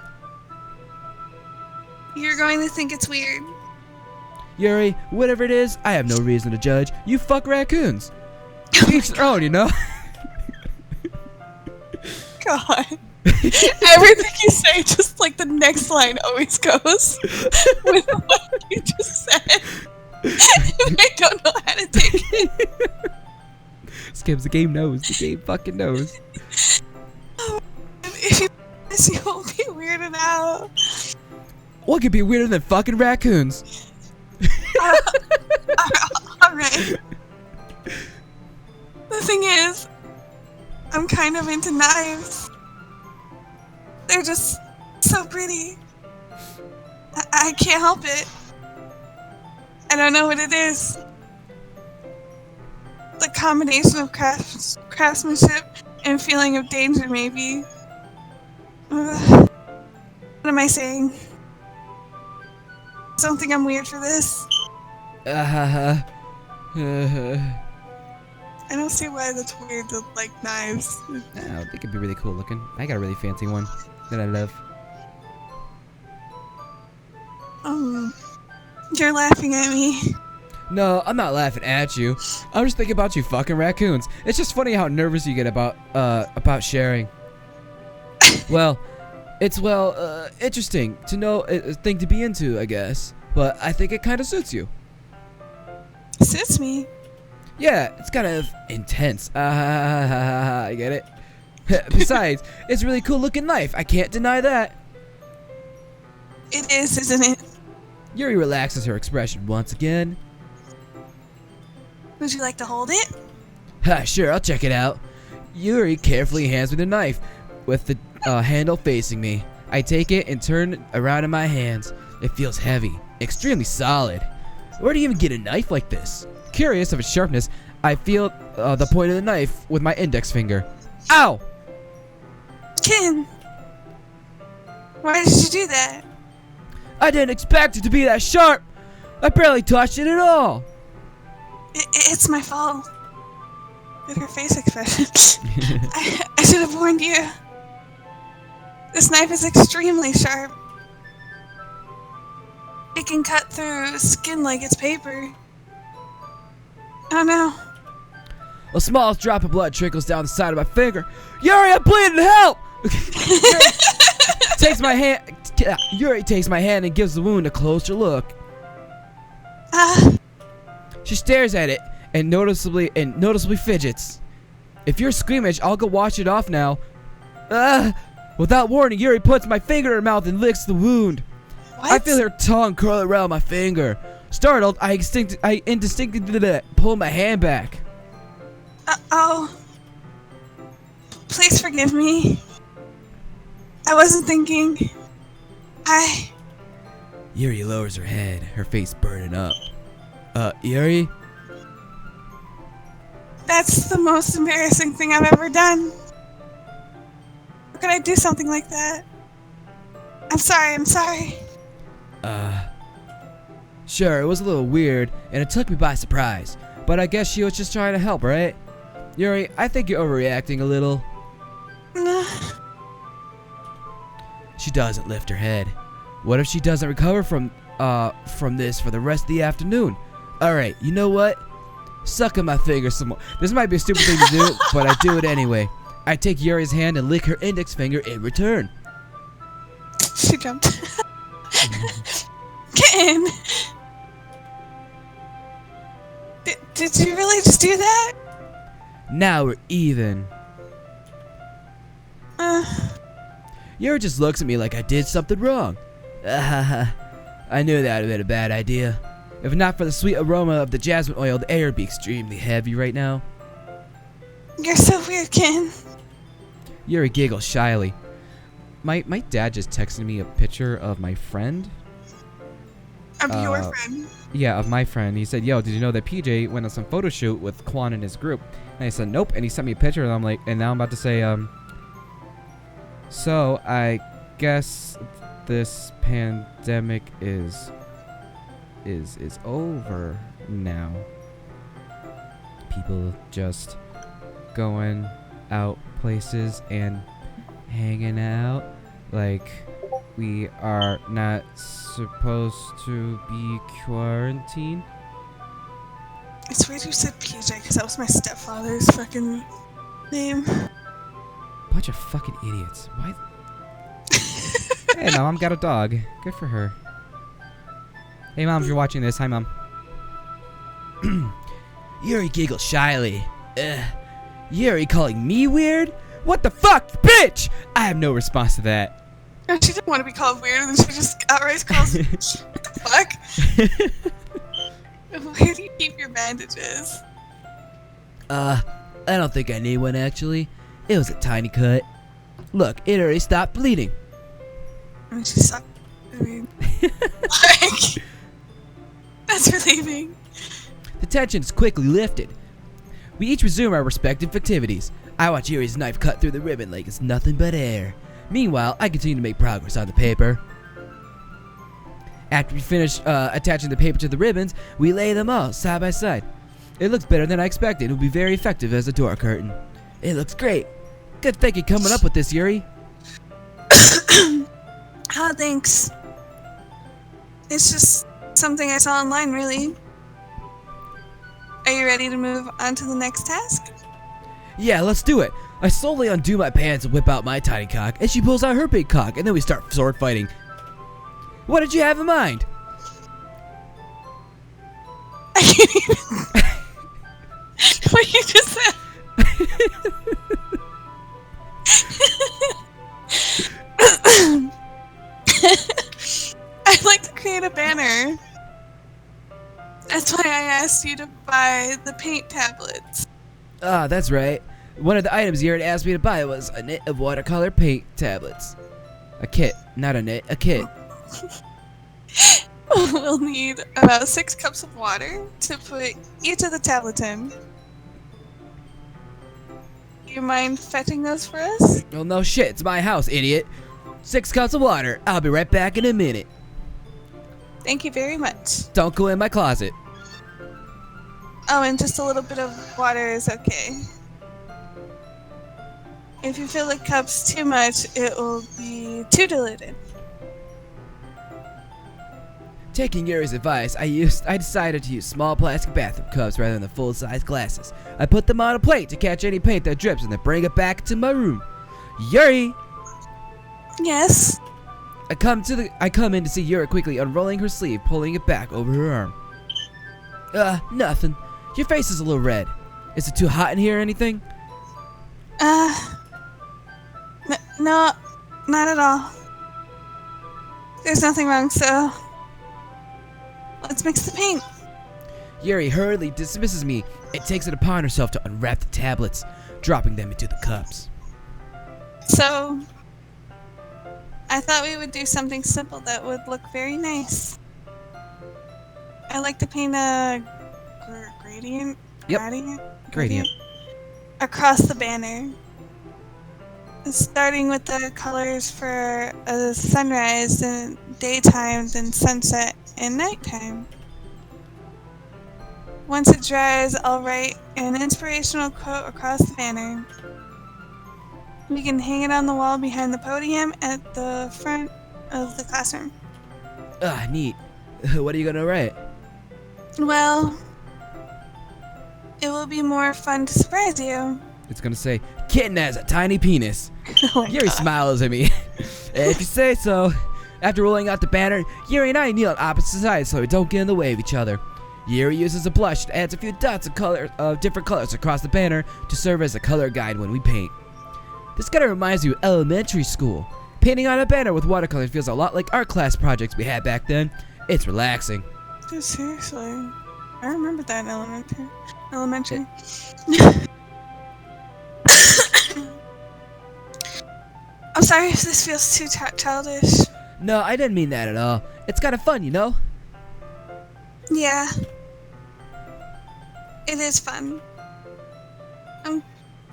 You're going to think it's weird. Yuri, whatever it is, I have no reason to judge. You fuck raccoons. Each their own, you know? God. Everything you say, just like the next line always goes with what you just said. I don't know how to take it. Skips, the game knows. The game fucking knows. If you this, you won't be weirded out. What could be weirder than fucking raccoons? Alright. The thing is, I'm kind of into knives. They're just so pretty. I can't help it. I don't know what it is. The combination of craftsmanship and feeling of danger, maybe. What am I saying? Don't think I'm weird for this. I don't see why that's weird to like knives. Oh, they could be really cool looking. I got a really fancy one that I love. You're laughing at me. No, I'm not laughing at you. I'm just thinking about you fucking raccoons. It's just funny how nervous you get about sharing. Well, it's interesting to know a thing to be into, I guess. But I think it kind of suits you. Suits me. Yeah, it's kind of intense. I get it. Besides, it's a really cool looking knife. I can't deny that. It is, isn't it? Yuri relaxes her expression once again. Would you like to hold it? Sure, I'll check it out. Yuri carefully hands me the knife with the handle facing me. I take it and turn it around in my hands. It feels heavy, extremely solid. Where do you even get a knife like this? Curious of its sharpness, I feel the point of the knife with my index finger. Ow! Ken! Why did you do that? I didn't expect it to be that sharp! I barely touched it at all! It's my fault. With her face expression. I should have warned you. This knife is extremely sharp. It can cut through skin like it's paper. Oh no. A small drop of blood trickles down the side of my finger. Yuri, I'm bleeding! Help! Yuri takes my hand and gives the wound a closer look. She stares at it and noticeably fidgets. If you're squeamish, I'll go wash it off now. Without warning, Yuri puts my finger in her mouth and licks the wound. What? I feel her tongue curl around my finger. Startled, I indistinctly pull my hand back. Oh. Please forgive me. I wasn't thinking. Yuri lowers her head, her face burning up. Yuri? That's the most embarrassing thing I've ever done. How could I do something like that? I'm sorry. Sure, it was a little weird, and it took me by surprise. But I guess she was just trying to help, right? Yuri, I think you're overreacting a little. She doesn't lift her head. What if she doesn't recover from this for the rest of the afternoon? Alright, you know what? Suck on my finger some more. This might be a stupid thing to do, but I do it anyway. I take Yuri's hand and lick her index finger in return. She jumped. Ken! Did you really just do that? Now we're even. Yuri just looks at me like I did something wrong. I knew that would have been a bad idea. If not for the sweet aroma of the jasmine oil, the air would be extremely heavy right now. You're so weird, Ken. Yuri giggles shyly. My dad just texted me a picture of my friend. Of your friend. Yeah, of my friend. He said, "Yo, did you know that PJ went on some photo shoot with Quan and his group?" And I said, "Nope." And he sent me a picture, and I'm like, and now I'm about to say, so I guess this pandemic is over now. People just going out places and hanging out like we are not supposed to be quarantined. It's weird you said PJ because that was my stepfather's fucking name. Bunch of fucking idiots. Hey, Mom got a dog. Good for her. Hey, Mom, if you're watching this, hi, Mom. Yuri giggles shyly. Yuri calling me weird? What the fuck, bitch? I have no response to that. She didn't want to be called weird, and she just outright calls me. What the fuck? Where do you keep your bandages? I don't think I need one, actually. It was a tiny cut. Look, it already stopped bleeding. I mean, she sucked. I mean, like, that's relieving. The tension is quickly lifted. We each resume our respective activities. I watch Yuri's knife cut through the ribbon like it's nothing but air. Meanwhile, I continue to make progress on the paper. After we finish attaching the paper to the ribbons, we lay them all side by side. It looks better than I expected. It will be very effective as a door curtain. It looks great. Good thinking coming up with this, Yuri. Oh, thanks. It's just something I saw online, really. Are you ready to move on to the next task? Yeah, let's do it. I slowly undo my pants and whip out my tiny cock, and she pulls out her big cock, and then we start sword fighting. What did you have in mind? What you just said. I'd like to create a banner. That's why I asked you to buy the paint tablets. Ah, that's right. One of the items Yuri asked me to buy was a knit of watercolor paint tablets. A kit, not a knit, a kit. We'll need about 6 cups of water to put each of the tablets in. Do you mind fetching those for us? Well, no shit, it's my house, idiot. 6 cups of water. I'll be right back in a minute. Thank you very much. Don't go in my closet. Oh, and just a little bit of water is okay. If you fill the cups too much, it will be too diluted. Taking Yuri's advice, I decided to use small plastic bathroom cups rather than the full-size glasses. I put them on a plate to catch any paint that drips and then bring it back to my room. Yuri! Yes? I come in to see Yuri quickly unrolling her sleeve, pulling it back over her arm. Nothing. Your face is a little red. Is it too hot in here or anything? No, not at all. There's nothing wrong, so let's mix the paint. Yuri hurriedly dismisses me and takes it upon herself to unwrap the tablets, dropping them into the cups. So, I thought we would do something simple that would look very nice. I like to paint a gradient. Yep. Gradient. Across the banner. Starting with the colors for a sunrise and daytime, then sunset and nighttime. Once it dries, I'll write an inspirational quote across the banner. We can hang it on the wall behind the podium at the front of the classroom. Neat. What are you gonna write? Well, it will be more fun to surprise you. It's gonna say, "Kitten has a tiny penis." Oh my Yuri God. smiles at me. If you say so. After rolling out the banner, Yuri and I kneel on opposite sides so we don't get in the way of each other. Yuri uses a blush and adds a few dots of different colors across the banner to serve as a color guide when we paint. This kinda reminds me of elementary school. Painting on a banner with watercolors feels a lot like art class projects we had back then. It's relaxing. Dude, seriously. I remember that in elementary. I'm sorry if this feels too childish. No, I didn't mean that at all. It's kinda fun, you know? Yeah. It is fun.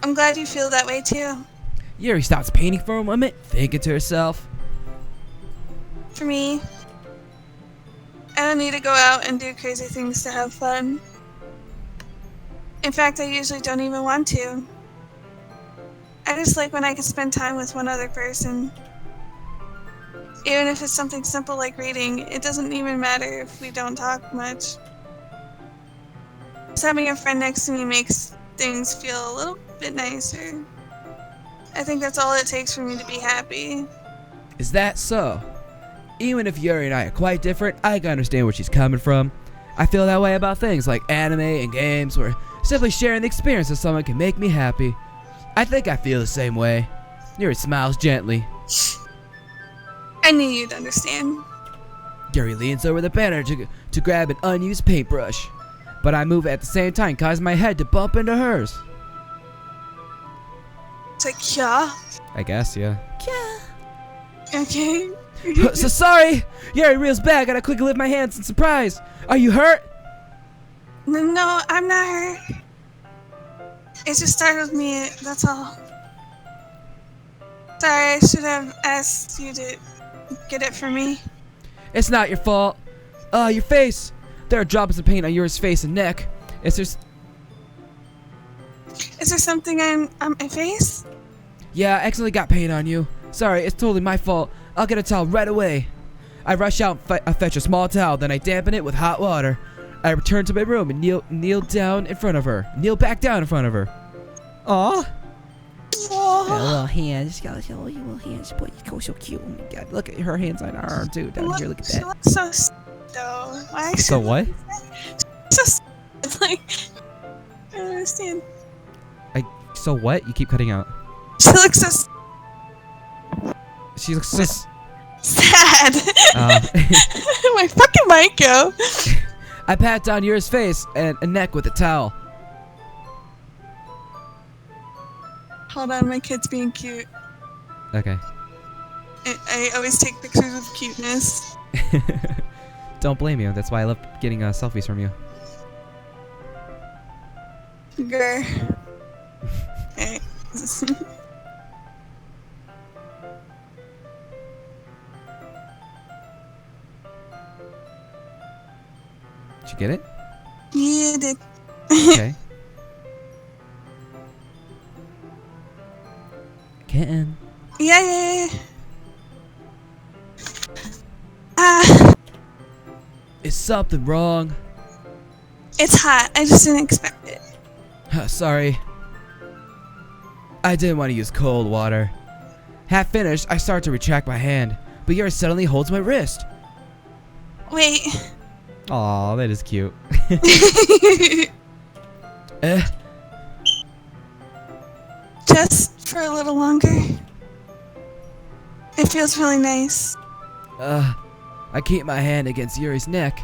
I'm glad you feel that way too. Yuri stops painting for a moment, thinking to herself. For me, I don't need to go out and do crazy things to have fun. In fact, I usually don't even want to. I just like when I can spend time with one other person. Even if it's something simple like reading, it doesn't even matter if we don't talk much. Just having a friend next to me makes things feel a little bit nicer. I think that's all it takes for me to be happy. Is that so? Even if Yuri and I are quite different, I can understand where she's coming from. I feel that way about things like anime and games, where simply sharing the experience with someone can make me happy. I think I feel the same way. Yuri smiles gently. I knew you'd understand. Yuri leans over the banner to grab an unused paintbrush, but I move at the same time, causing my head to bump into hers. It's like, yeah. I guess, yeah. Yeah. Okay. So sorry! Yuri reels back and I quickly lift my hands in surprise. Are you hurt? No, I'm not hurt. It just startled me, that's all. Sorry, I should have asked you to get it for me. It's not your fault. Your face. There are drops of paint on Yuri's face and neck. Is there something on my face? Yeah, I accidentally got paint on you. Sorry, it's totally my fault. I'll get a towel right away. I rush out and fetch a small towel, then I dampen it with hot water. I return to my room and kneel down in front of her. Kneel back down in front of her. Aw. Oh. Got little hands. Got little hands. Boy, you go so cute. Oh my god. Look at her hands on her arm too. Down here, look at She that. looks so though. Why So what? So it's like, I don't understand. So what? You keep cutting out. She looks so She looks just... sad. My fucking mic go. I pat down Yuri's face and neck with a towel. Hold on, my kid's being cute. Okay. I always take pictures of cuteness. Don't blame you. That's why I love getting selfies from you. Grr. Okay. Did you get it? You did. Okay. Kitten. Yeah. Is something wrong? It's hot. I just didn't expect it. Sorry. I didn't want to use cold water. Half finished, I start to retract my hand, but Yuri suddenly holds my wrist. Wait. Aw, that is cute. Just for a little longer. It feels really nice. I keep my hand against Yuri's neck.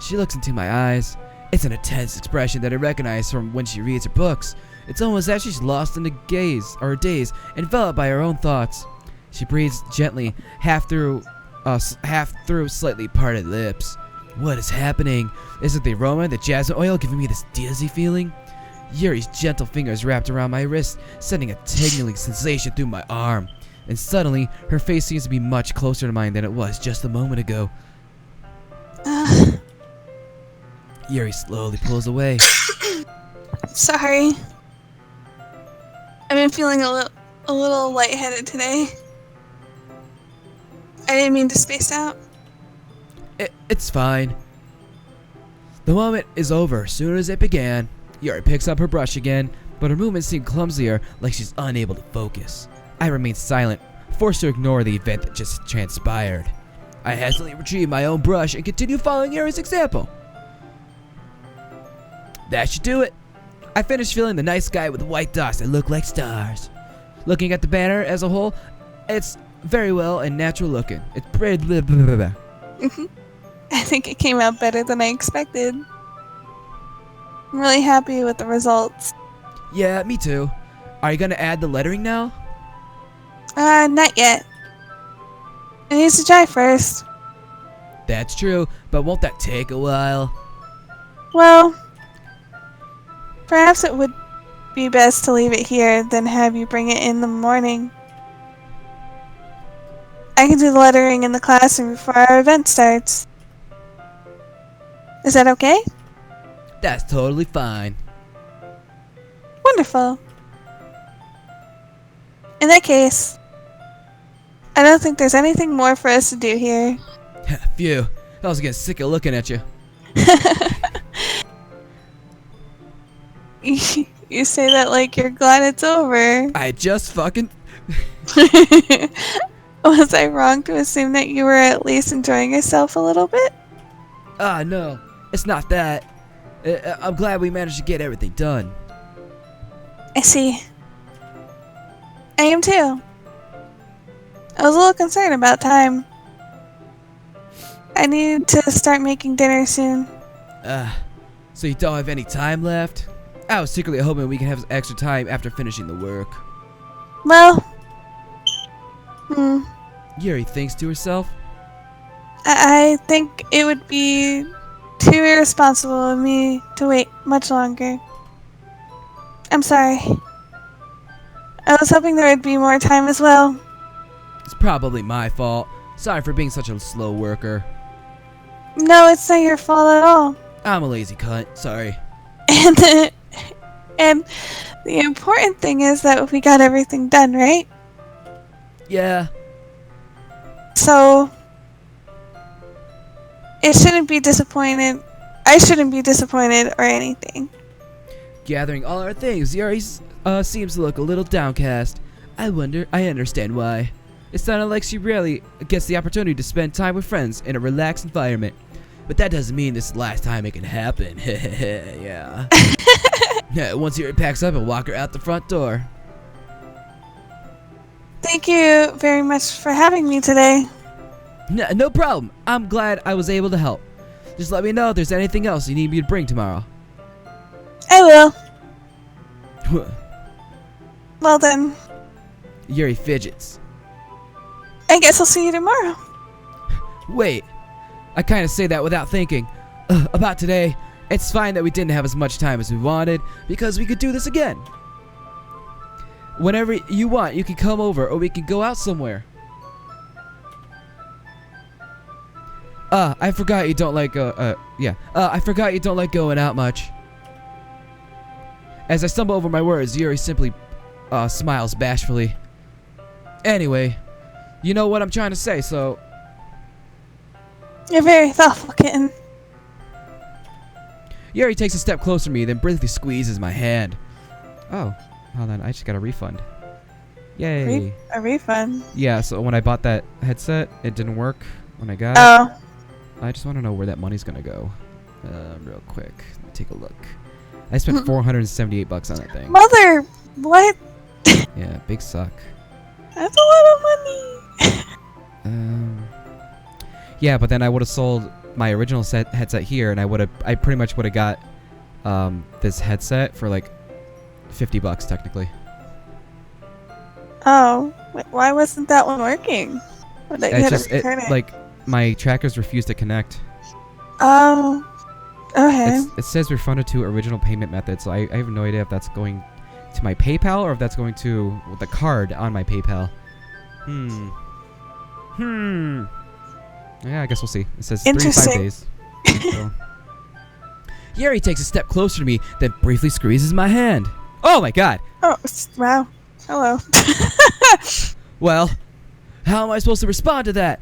She looks into my eyes. It's an intense expression that I recognize from when she reads her books. It's almost as she's lost in a daze, enveloped by her own thoughts. She breathes gently, half through slightly parted lips. What is happening? Is it the aroma, the jasmine oil giving me this dizzy feeling? Yuri's gentle fingers wrapped around my wrist, sending a tingling sensation through my arm. And suddenly, her face seems to be much closer to mine than it was just a moment ago. Yuri slowly pulls away. Sorry. I've been feeling a little lightheaded today. I didn't mean to space out. It's fine. The moment is over as soon as it began. Yuri picks up her brush again, but her movements seem clumsier, like she's unable to focus. I remain silent, forced to ignore the event that just transpired. I hastily retrieve my own brush and continue following Yuri's example. That should do it. I finished filling the night sky with white dots that look like stars. Looking at the banner as a whole, it's very well and natural looking. It's pretty blah, blah, blah, blah. I think it came out better than I expected. I'm really happy with the results. Yeah, me too. Are you gonna add the lettering now? Not yet. It needs to dry first. That's true, but won't that take a while? Well, perhaps it would be best to leave it here than have you bring it in the morning. I can do the lettering in the classroom before our event starts. Is that okay? That's totally fine. Wonderful. In that case, I don't think there's anything more for us to do here. Phew, I was getting sick of looking at you. You say that like you're glad it's over. I just fucking... Was I wrong to assume that you were at least enjoying yourself a little bit? No, it's not that. I'm glad we managed to get everything done. I see. I am too. I was a little concerned about time. I need to start making dinner soon. So you don't have any time left? I was secretly hoping we can have extra time after finishing the work. Well, Yuri thinks to herself. I think it would be too irresponsible of me to wait much longer. I'm sorry. I was hoping there would be more time as well. It's probably my fault. Sorry for being such a slow worker. No, it's not your fault at all. I'm a lazy cunt. Sorry. And the important thing is that we got everything done, right? Yeah. So it shouldn't be disappointed. I shouldn't be disappointed or anything. Gathering all our things, Yuri seems to look a little downcast. I understand why. It sounded like she rarely gets the opportunity to spend time with friends in a relaxed environment. But that doesn't mean this is the last time it can happen. Yeah. Yeah. Once Yuri packs up, I'll walk her out the front door. Thank you very much for having me today. No problem. I'm glad I was able to help. Just let me know if there's anything else you need me to bring tomorrow. I will. Well then, Yuri fidgets. I guess I'll see you tomorrow. Wait. I kind of say that without thinking. About today, it's fine that we didn't have as much time as we wanted, because we could do this again. Whenever you want, you can come over, or we can go out somewhere. I forgot you don't like, I forgot you don't like going out much. As I stumble over my words, Yuri simply, smiles bashfully. Anyway, you know what I'm trying to say, so... You're very thoughtful, kitten. Yuri takes a step closer to me, then briefly squeezes my hand. Oh, hold on, I just got a refund. Yay. A refund? Yeah, so when I bought that headset, it didn't work when I got it. Oh. I just want to know where that money's gonna go. Real quick. Let me take a look. I spent $478 on that thing. Mother! What? Yeah, big suck. That's a lot of money. Yeah, but then I would have sold my original headset here, and I pretty much would have got this headset for like $50 technically. Oh, why wasn't that one working? Like my trackers refused to connect. Oh, okay. It says refunded to original payment method, so I have no idea if that's going to my PayPal or if that's going to the card on my PayPal. Yeah, I guess we'll see. It says 3 to 5 days. So. Yuri takes a step closer to me, then briefly squeezes my hand. Oh my god! Oh, wow. Hello. Well, how am I supposed to respond to that?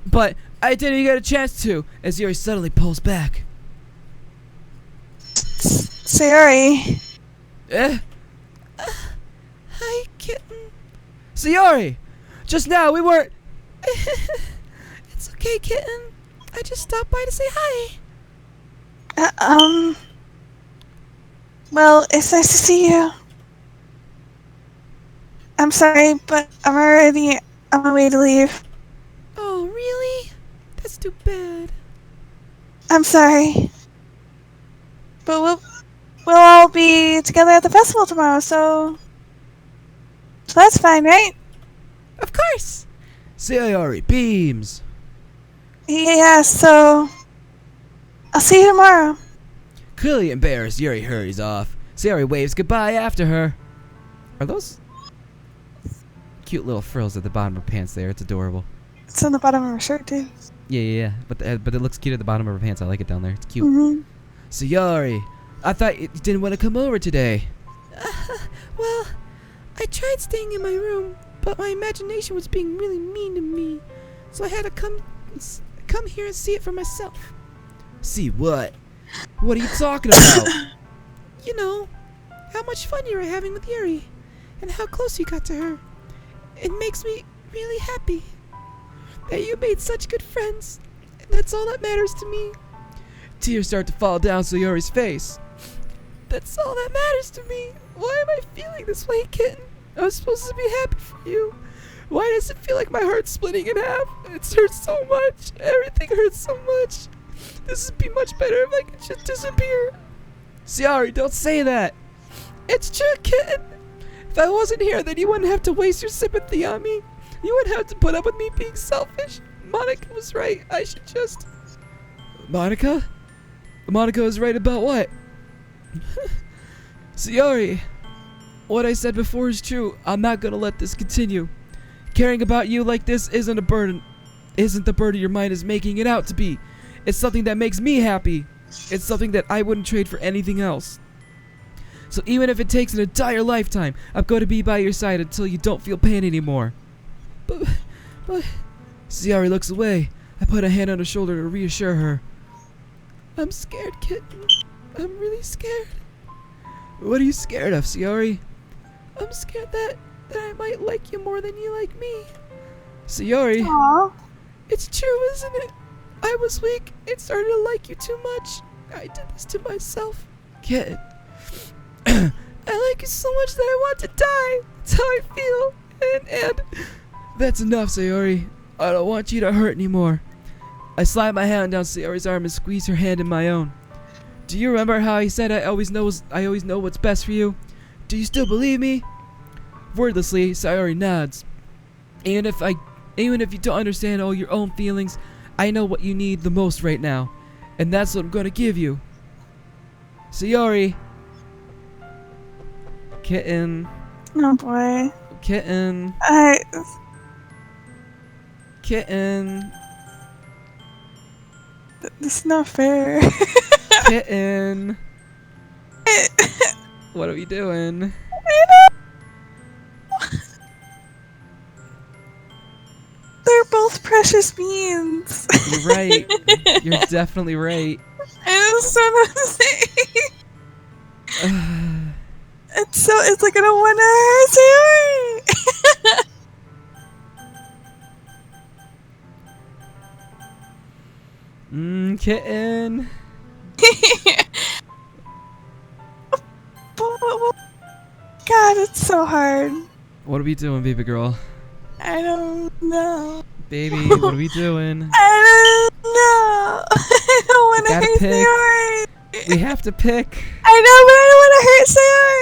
But I didn't get a chance to, as Yuri suddenly pulls back. Sayori. Hi, kitten. Sayori! Just now we weren't... It's okay, kitten. I just stopped by to say hi. Well, it's nice to see you. I'm sorry, but I'm already on my way to leave. Oh, really? That's too bad. I'm sorry. But we'll all be together at the festival tomorrow, so that's fine, right? Of course. Sayori beams. Yeah, so I'll see you tomorrow. Clearly embarrassed, Yuri hurries off. Sayori waves goodbye after her. Are those cute little frills at the bottom of her pants there? It's adorable. It's on the bottom of her shirt, too. Yeah. But it looks cute at the bottom of her pants. I like it down there. It's cute. Mm-hmm. Sayori, I thought you didn't want to come over today. Well, I tried staying in my room, but my imagination was being really mean to me. So I had to come here and see it for myself. See what? What are you talking about? You know, how much fun you were having with Yuri, and how close you got to her. It makes me really happy. that you made such good friends. And that's all that matters to me. Tears start to fall down Sayori's face. That's all that matters to me. Why am I feeling this way, kitten? I was supposed to be happy for you. Why does it feel like my heart's splitting in half? It hurts so much. Everything hurts so much. This would be much better if I could just disappear. Sayori, don't say that. It's true, kitten. If I wasn't here, then you wouldn't have to waste your sympathy on me. You wouldn't have to put up with me being selfish. Monica was right. I should just... Monica? Monica is right about what? Sayori, what I said before is true. I'm not gonna let this continue. Caring about you like this isn't the burden your mind is making it out to be. It's something that makes me happy. It's something that I wouldn't trade for anything else. So even if it takes an entire lifetime, I'm going to be by your side until you don't feel pain anymore. But... Sayori looks away. I put a hand on her shoulder to reassure her. I'm scared, kitten. I'm really scared. What are you scared of, Sayori? I'm scared that I might like you more than you like me. Sayori. Aww. It's true, isn't it? I was weak and started to like you too much. I did this to myself. Kid. I like you so much that I want to die. That's how I feel. And That's enough, Sayori. I don't want you to hurt anymore. I slide my hand down Sayori's arm and squeeze her hand in my own. Do you remember how I said I always know what's best for you? Do you still believe me? Wordlessly, Sayori nods. Even if you don't understand all your own feelings, I know what you need the most right now, and that's what I'm gonna give you. Sayori. Kitten. Oh boy. Kitten. Kitten. This is not fair. Kitten. What are we doing? They're both precious beings. You're right. You're definitely right. I just don't know what to say. It's like I don't want to hurt Sayori. Kitten. God, it's so hard. What are we doing, baby girl? I don't know. Baby, what are we doing? I don't know. I don't want to Gotta hurt pick. Sayori. We have to pick. I know, but I don't want to hurt Sayori.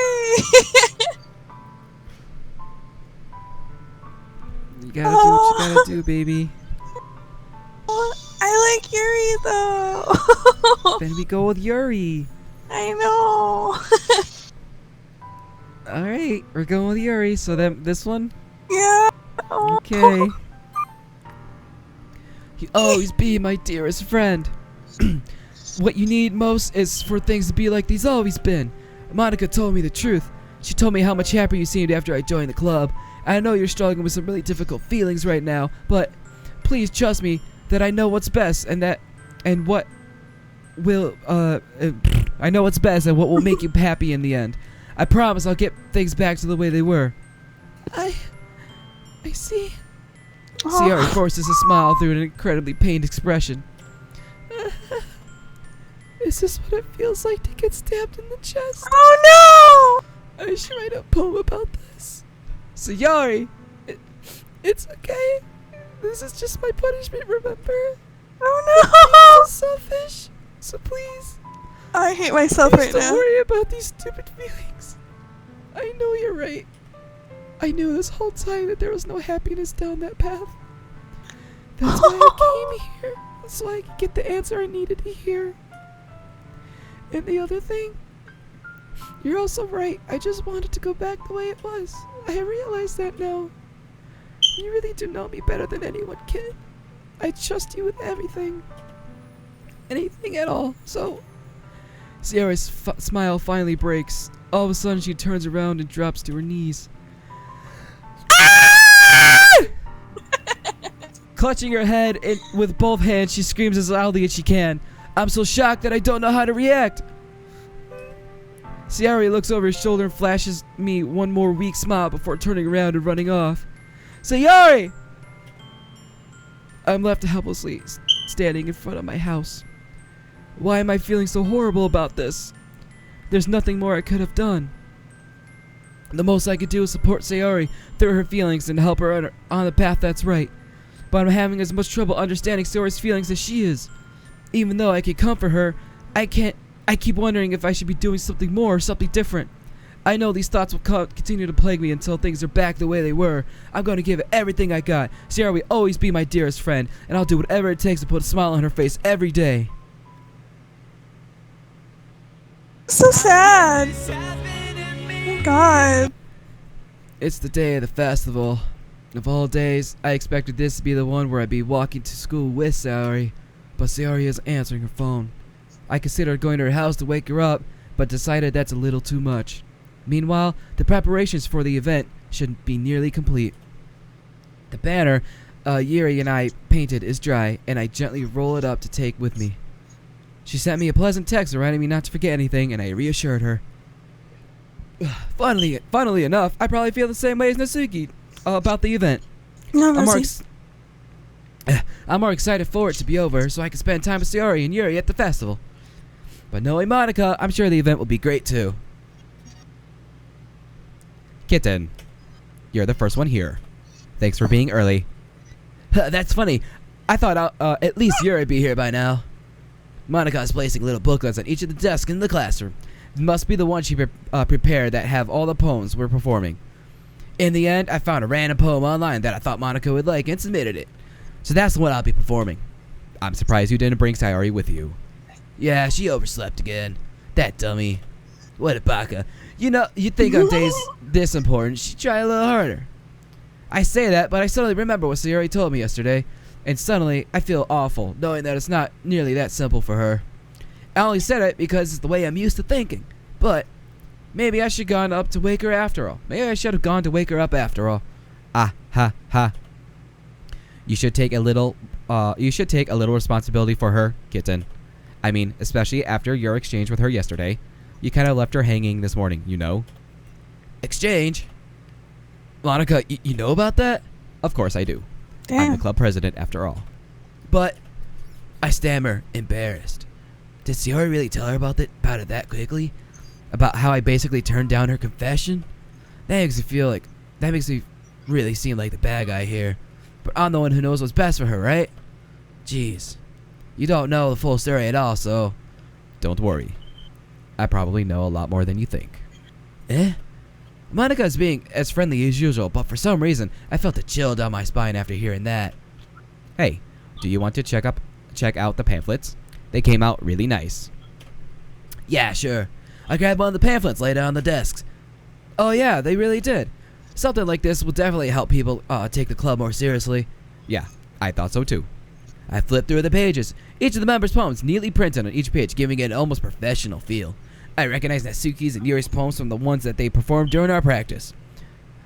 You gotta do what you gotta do, baby. I like Yuri though. Then we go with Yuri. I know. Alright, we're going with Yuri. So then this one? Yeah. Okay. You always be my dearest friend. What you need most is for things to be like these always been. Monica told me the truth. She told me how much happier you seemed after I joined the club. I know you're struggling with some really difficult feelings right now, but please trust me that I know what's best and what will make you happy in the end. I promise I'll get things back to the way they were. I see. Sayori forces a smile through an incredibly pained expression. Is this what it feels like to get stabbed in the chest? Oh I should write a poem about this. Sayori! It's okay. This is just my punishment, remember? no. Oh I'm so selfish. So please, no. I hate myself please right don't now. worry about these stupid feelings. I know you're right. I knew this whole time that there was no happiness down that path. That's why I came here. So I could get the answer I needed to hear. And the other thing, you're also right. I just wanted to go back the way it was. I realize that now. You really do know me better than anyone, kid. I trust you with everything. Anything at all. So, Sayori's smile finally breaks. All of a sudden, she turns around and drops to her knees. Clutching her head with both hands, she screams as loudly as she can. I'm so shocked that I don't know how to react. Sayori looks over his shoulder and flashes me one more weak smile before turning around and running off. Sayori! I'm left helplessly standing in front of my house. Why am I feeling so horrible about this? There's nothing more I could have done. The most I could do is support Sayori through her feelings and help her on the path that's right. But I'm having as much trouble understanding Sayori's feelings as she is. Even though I can comfort her, I keep wondering if I should be doing something more or something different. I know these thoughts will continue to plague me until things are back the way they were. I'm going to give it everything I got. Sayori will always be my dearest friend, and I'll do whatever it takes to put a smile on her face every day. So sad. Oh God. It's the day of the festival. Of all days, I expected this to be the one where I'd be walking to school with Sayori, but Sayori isn't answering her phone. I considered going to her house to wake her up, but decided that's a little too much. Meanwhile, the preparations for the event should be nearly complete. The banner Yuri and I painted is dry, and I gently roll it up to take with me. She sent me a pleasant text reminding me not to forget anything, and I reassured her. Funnily enough, I probably feel the same way as Natsuki about the event. No, I'm more excited for it to be over so I can spend time with Sayori and Yuri at the festival. But knowing Monica, I'm sure the event will be great too. Kitten, you're the first one here. Thanks for being early. That's funny. I thought at least Yuri'd be here by now. Monica is placing little booklets on each of the desks in the classroom. It must be the one she prepared that have all the poems we're performing. In the end, I found a random poem online that I thought Monica would like and submitted it. So that's the one I'll be performing. I'm surprised you didn't bring Sayori with you. Yeah, she overslept again. That dummy. What a baka. You know, you'd think on days this important, she'd try a little harder. I say that, but I suddenly remember what Sayori told me yesterday, and suddenly I feel awful, knowing that it's not nearly that simple for her. I only said it because it's the way I'm used to thinking, but maybe I should have gone up to wake her after all. Maybe I should have gone to wake her up after all. Ah, ha, ha. You should take a little responsibility for her, kitten. I mean, especially after your exchange with her yesterday. You kind of left her hanging this morning, you know? Exchange? Monica, you know about that? Of course I do. Damn. I'm the club president after all. But I stammer, embarrassed. Did Sayori really tell her about it that quickly? About how I basically turned down her confession? That makes me really seem like the bad guy here. But I'm the one who knows what's best for her, right? Jeez. You don't know the full story at all, so don't worry. I probably know a lot more than you think. Eh? Monica is being as friendly as usual, but for some reason, I felt a chill down my spine after hearing that. Hey, do you want to check out the pamphlets? They came out really nice. Yeah, sure. I grabbed one of the pamphlets laid out on the desks. Oh yeah, they really did. Something like this will definitely help people take the club more seriously. Yeah, I thought so too. I flipped through the pages, each of the members' poems neatly printed on each page, giving it an almost professional feel. I recognized Natsuki's and Yuri's poems from the ones that they performed during our practice.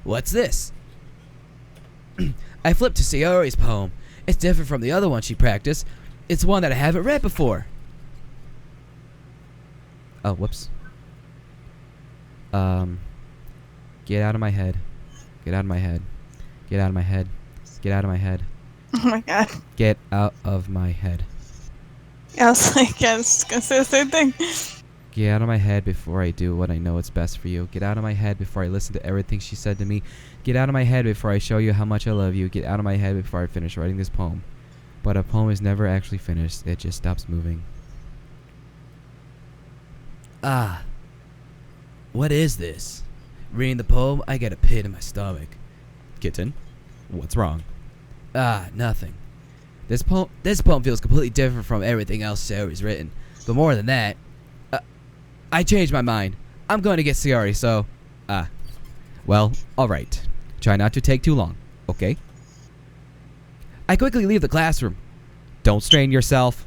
What's this? I flipped to Sayori's poem. It's different from the other one she practiced. It's one that I haven't read before. Oh, whoops. Get out of my head. Get out of my head. Get out of my head. Get out of my head. Oh my God. Get out of my head. I was like, I was gonna say the same thing. Get out of my head before I do what I know is best for you. Get out of my head before I listen to everything she said to me. Get out of my head before I show you how much I love you. Get out of my head before I finish writing this poem. But a poem is never actually finished. It just stops moving. Ah. What is this? Reading the poem, I get a pit in my stomach. Kitten, what's wrong? Ah, nothing. This poem feels completely different from everything else Sayori's written. But more than that, I changed my mind. I'm going to get Sayori, so... Well, alright. Try not to take too long, okay? I quickly leave the classroom. Don't strain yourself.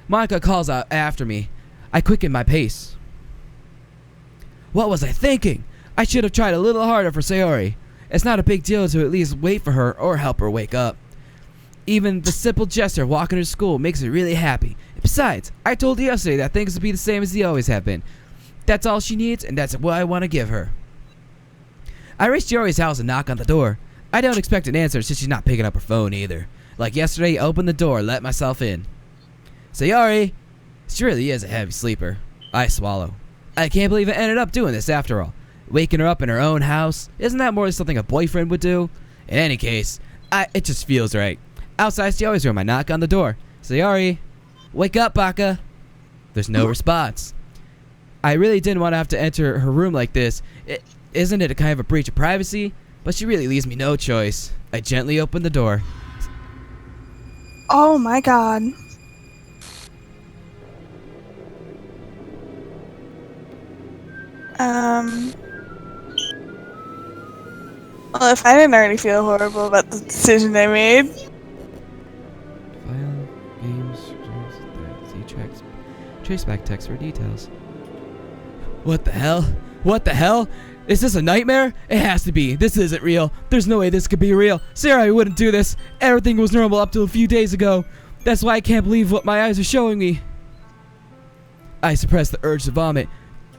Monica calls out after me. I quicken my pace. What was I thinking? I should have tried a little harder for Sayori. It's not a big deal to at least wait for her or help her wake up. Even the simple gesture of walking to school makes her really happy. Besides, I told her yesterday that things will be the same as they always have been. That's all she needs, and that's what I want to give her. I reach Yori's house and knock on the door. I don't expect an answer since she's not picking up her phone either. Like yesterday, I opened the door, let myself in. Sayori, she really is a heavy sleeper. I swallow. I can't believe I ended up doing this after all. Waking her up in her own house, isn't that more like something a boyfriend would do? In any case, it just feels right. Outside Sayori's room, I knock on the door. Sayori, wake up, Baka. There's no response. I really didn't want to have to enter her room like this. Isn't it a kind of a breach of privacy? But she really leaves me no choice. I gently open the door. Oh my god. Well, if I didn't already feel horrible about the decision I made. File, games, see tracks, trace back text for details. What the hell? What the hell? Is this a nightmare? It has to be. This isn't real. There's no way this could be real. Sarah wouldn't do this. Everything was normal up till a few days ago. That's why I can't believe what my eyes are showing me. I suppressed the urge to vomit.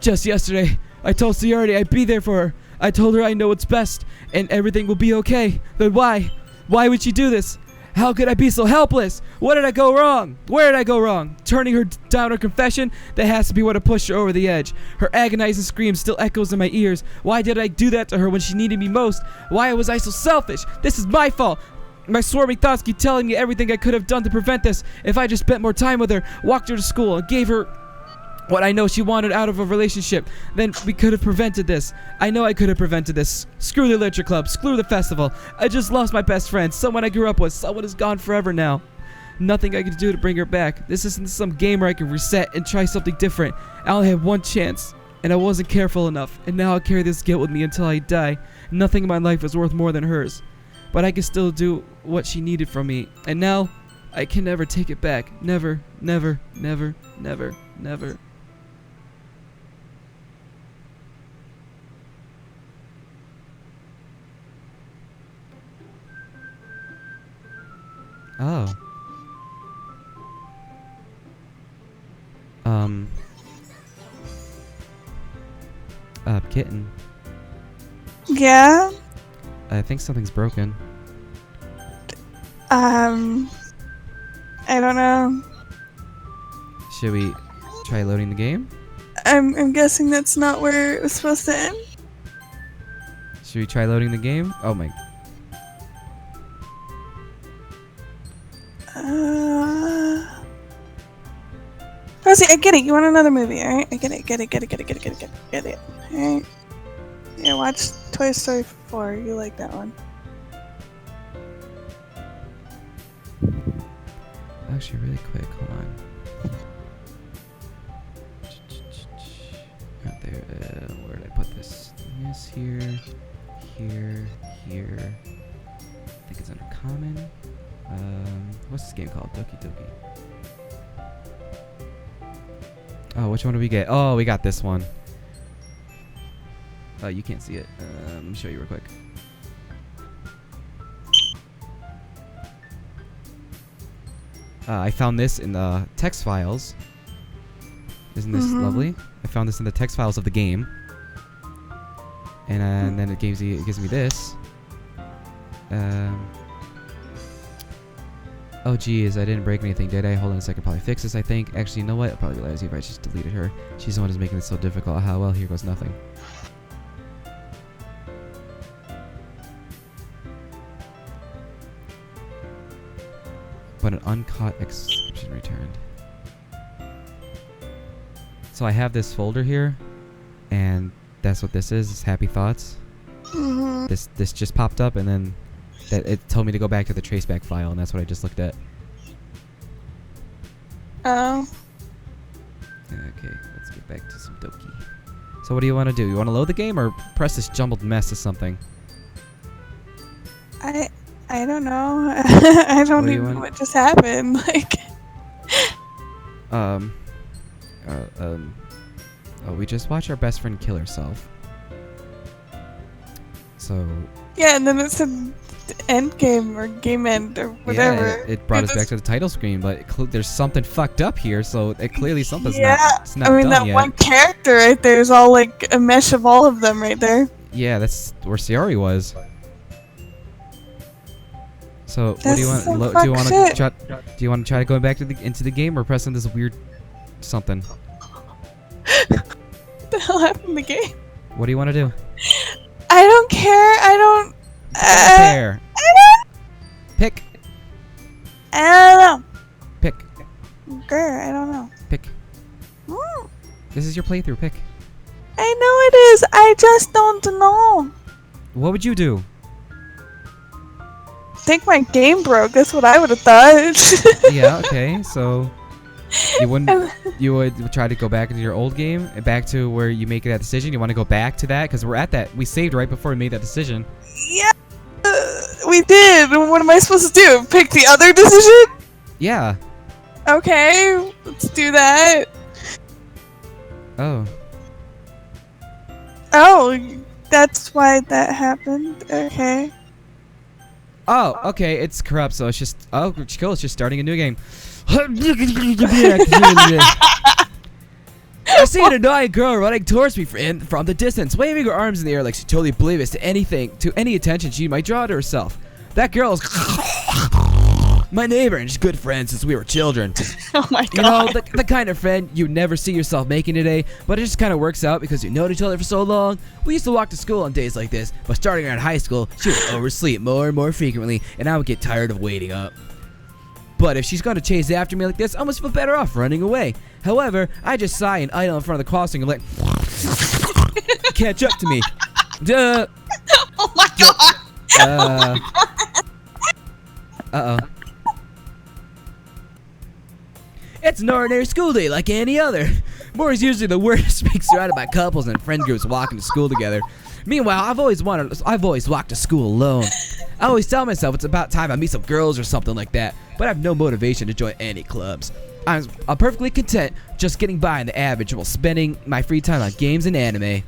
Just yesterday, I told Sayori I'd be there for her. I told her I know what's best, and everything will be okay. Then why? Why would she do this? How could I be so helpless? What did I go wrong? Where did I go wrong? Turning her down her confession? That has to be what pushed her over the edge. Her agonizing scream still echoes in my ears. Why did I do that to her when she needed me most? Why was I so selfish? This is my fault. My swarming thoughts keep telling me everything I could have done to prevent this. If I just spent more time with her, walked her to school, and gave her what I know she wanted out of a relationship, then we could have prevented this. I know I could have prevented this. Screw the literature club, screw the festival. I just lost my best friend, someone I grew up with, someone is gone forever now. Nothing I can do to bring her back. This isn't some game where I can reset and try something different. I only have one chance, and I wasn't careful enough, and now I'll carry this guilt with me until I die. Nothing in my life is worth more than hers. But I can still do what she needed from me, and now I can never take it back. Never, never, never, never, never. Oh. Kitten. Yeah? I think something's broken. I don't know. Should we try loading the game? I'm guessing that's not where it was supposed to end. Should we try loading the game? Oh my. Rosie, I get it. You want another movie, alright? I get it. Alright. Yeah, watch Toy Story 4. You like that one. Actually, really quick. Hold on. Right there. Where did I put this? Yes, here. I think it's under common. What's this game called? Doki. Oh, which one do we get? Oh, we got this one. Oh, you can't see it. Let me show you real quick. I found this in the text files. Isn't this lovely? I found this in the text files of the game. And then it gives me this. Oh geez, I didn't break anything, did I? Hold on a second, probably fix this, I think. Actually, you know what? It'll probably be lazy if I just deleted her. She's the one who's making this so difficult. Aha, well, here goes nothing. But an uncaught exception returned. So I have this folder here, and that's what this is. It's Happy Thoughts. This just popped up, and then it told me to go back to the traceback file, and that's what I just looked at. Oh. Okay, let's get back to some Doki. So what do you want to do? You want to load the game or press this jumbled mess of something? I don't know. I don't What do you even know want? what just happened. Like. Oh, we just watched our best friend kill herself. So. Yeah, and then it said end game or game end or whatever. Yeah, it brought us back to the title screen, but there's something fucked up here, so clearly something's yeah, not I mean, done that yet. one character right there is all like a mesh of all of them right there. Yeah, that's where Sayori was. So what do you want? That's some Do you fuck want to shit. try? Do you want to try to go back to into the game or pressing this weird something? What the hell happened in the game? What do you want to do? I don't care. I don't. There. I Pick. don't Pick. know. Grr, I don't know. Pick. Mm, This is your playthrough. Pick. I know it is. I just don't know. What would you do? Think my game broke. That's what I would have thought. Yeah. Okay. So you wouldn't. You would try to go back into your old game, and back to where you make that decision. You want to go back to that because we're at that. We saved right before we made that decision. Yeah, we did. What am I supposed to do? Pick the other decision? Yeah. Okay, let's do that. Oh. Oh, that's why that happened. Okay. Oh, okay, it's corrupt, so it's just... Oh, cool, it's just starting a new game. I see an annoying girl running towards me from the distance, waving her arms in the air like she's totally oblivious to any attention she might draw to herself. That girl is my neighbor, and she's good friends since we were children. Oh my You know, god. the kind of friend you never see yourself making today, but it just kind of works out because you know each other for so long. We used to walk to school on days like this, but starting around high school, she would oversleep more and more frequently, and I would get tired of waiting up. But if she's going to chase after me like this, I almost feel better off running away. However, I just sigh and idle in front of the crossing and like, catch up to me. Duh. Oh my god. Uh-oh. It's an ordinary school day like any other. More is usually the worst being surrounded by couples and friend groups walking to school together. Meanwhile, I've always walked to school alone. I always tell myself it's about time I meet some girls or something like that, but I have no motivation to join any clubs. I'm perfectly content just getting by on the average while spending my free time on games and anime.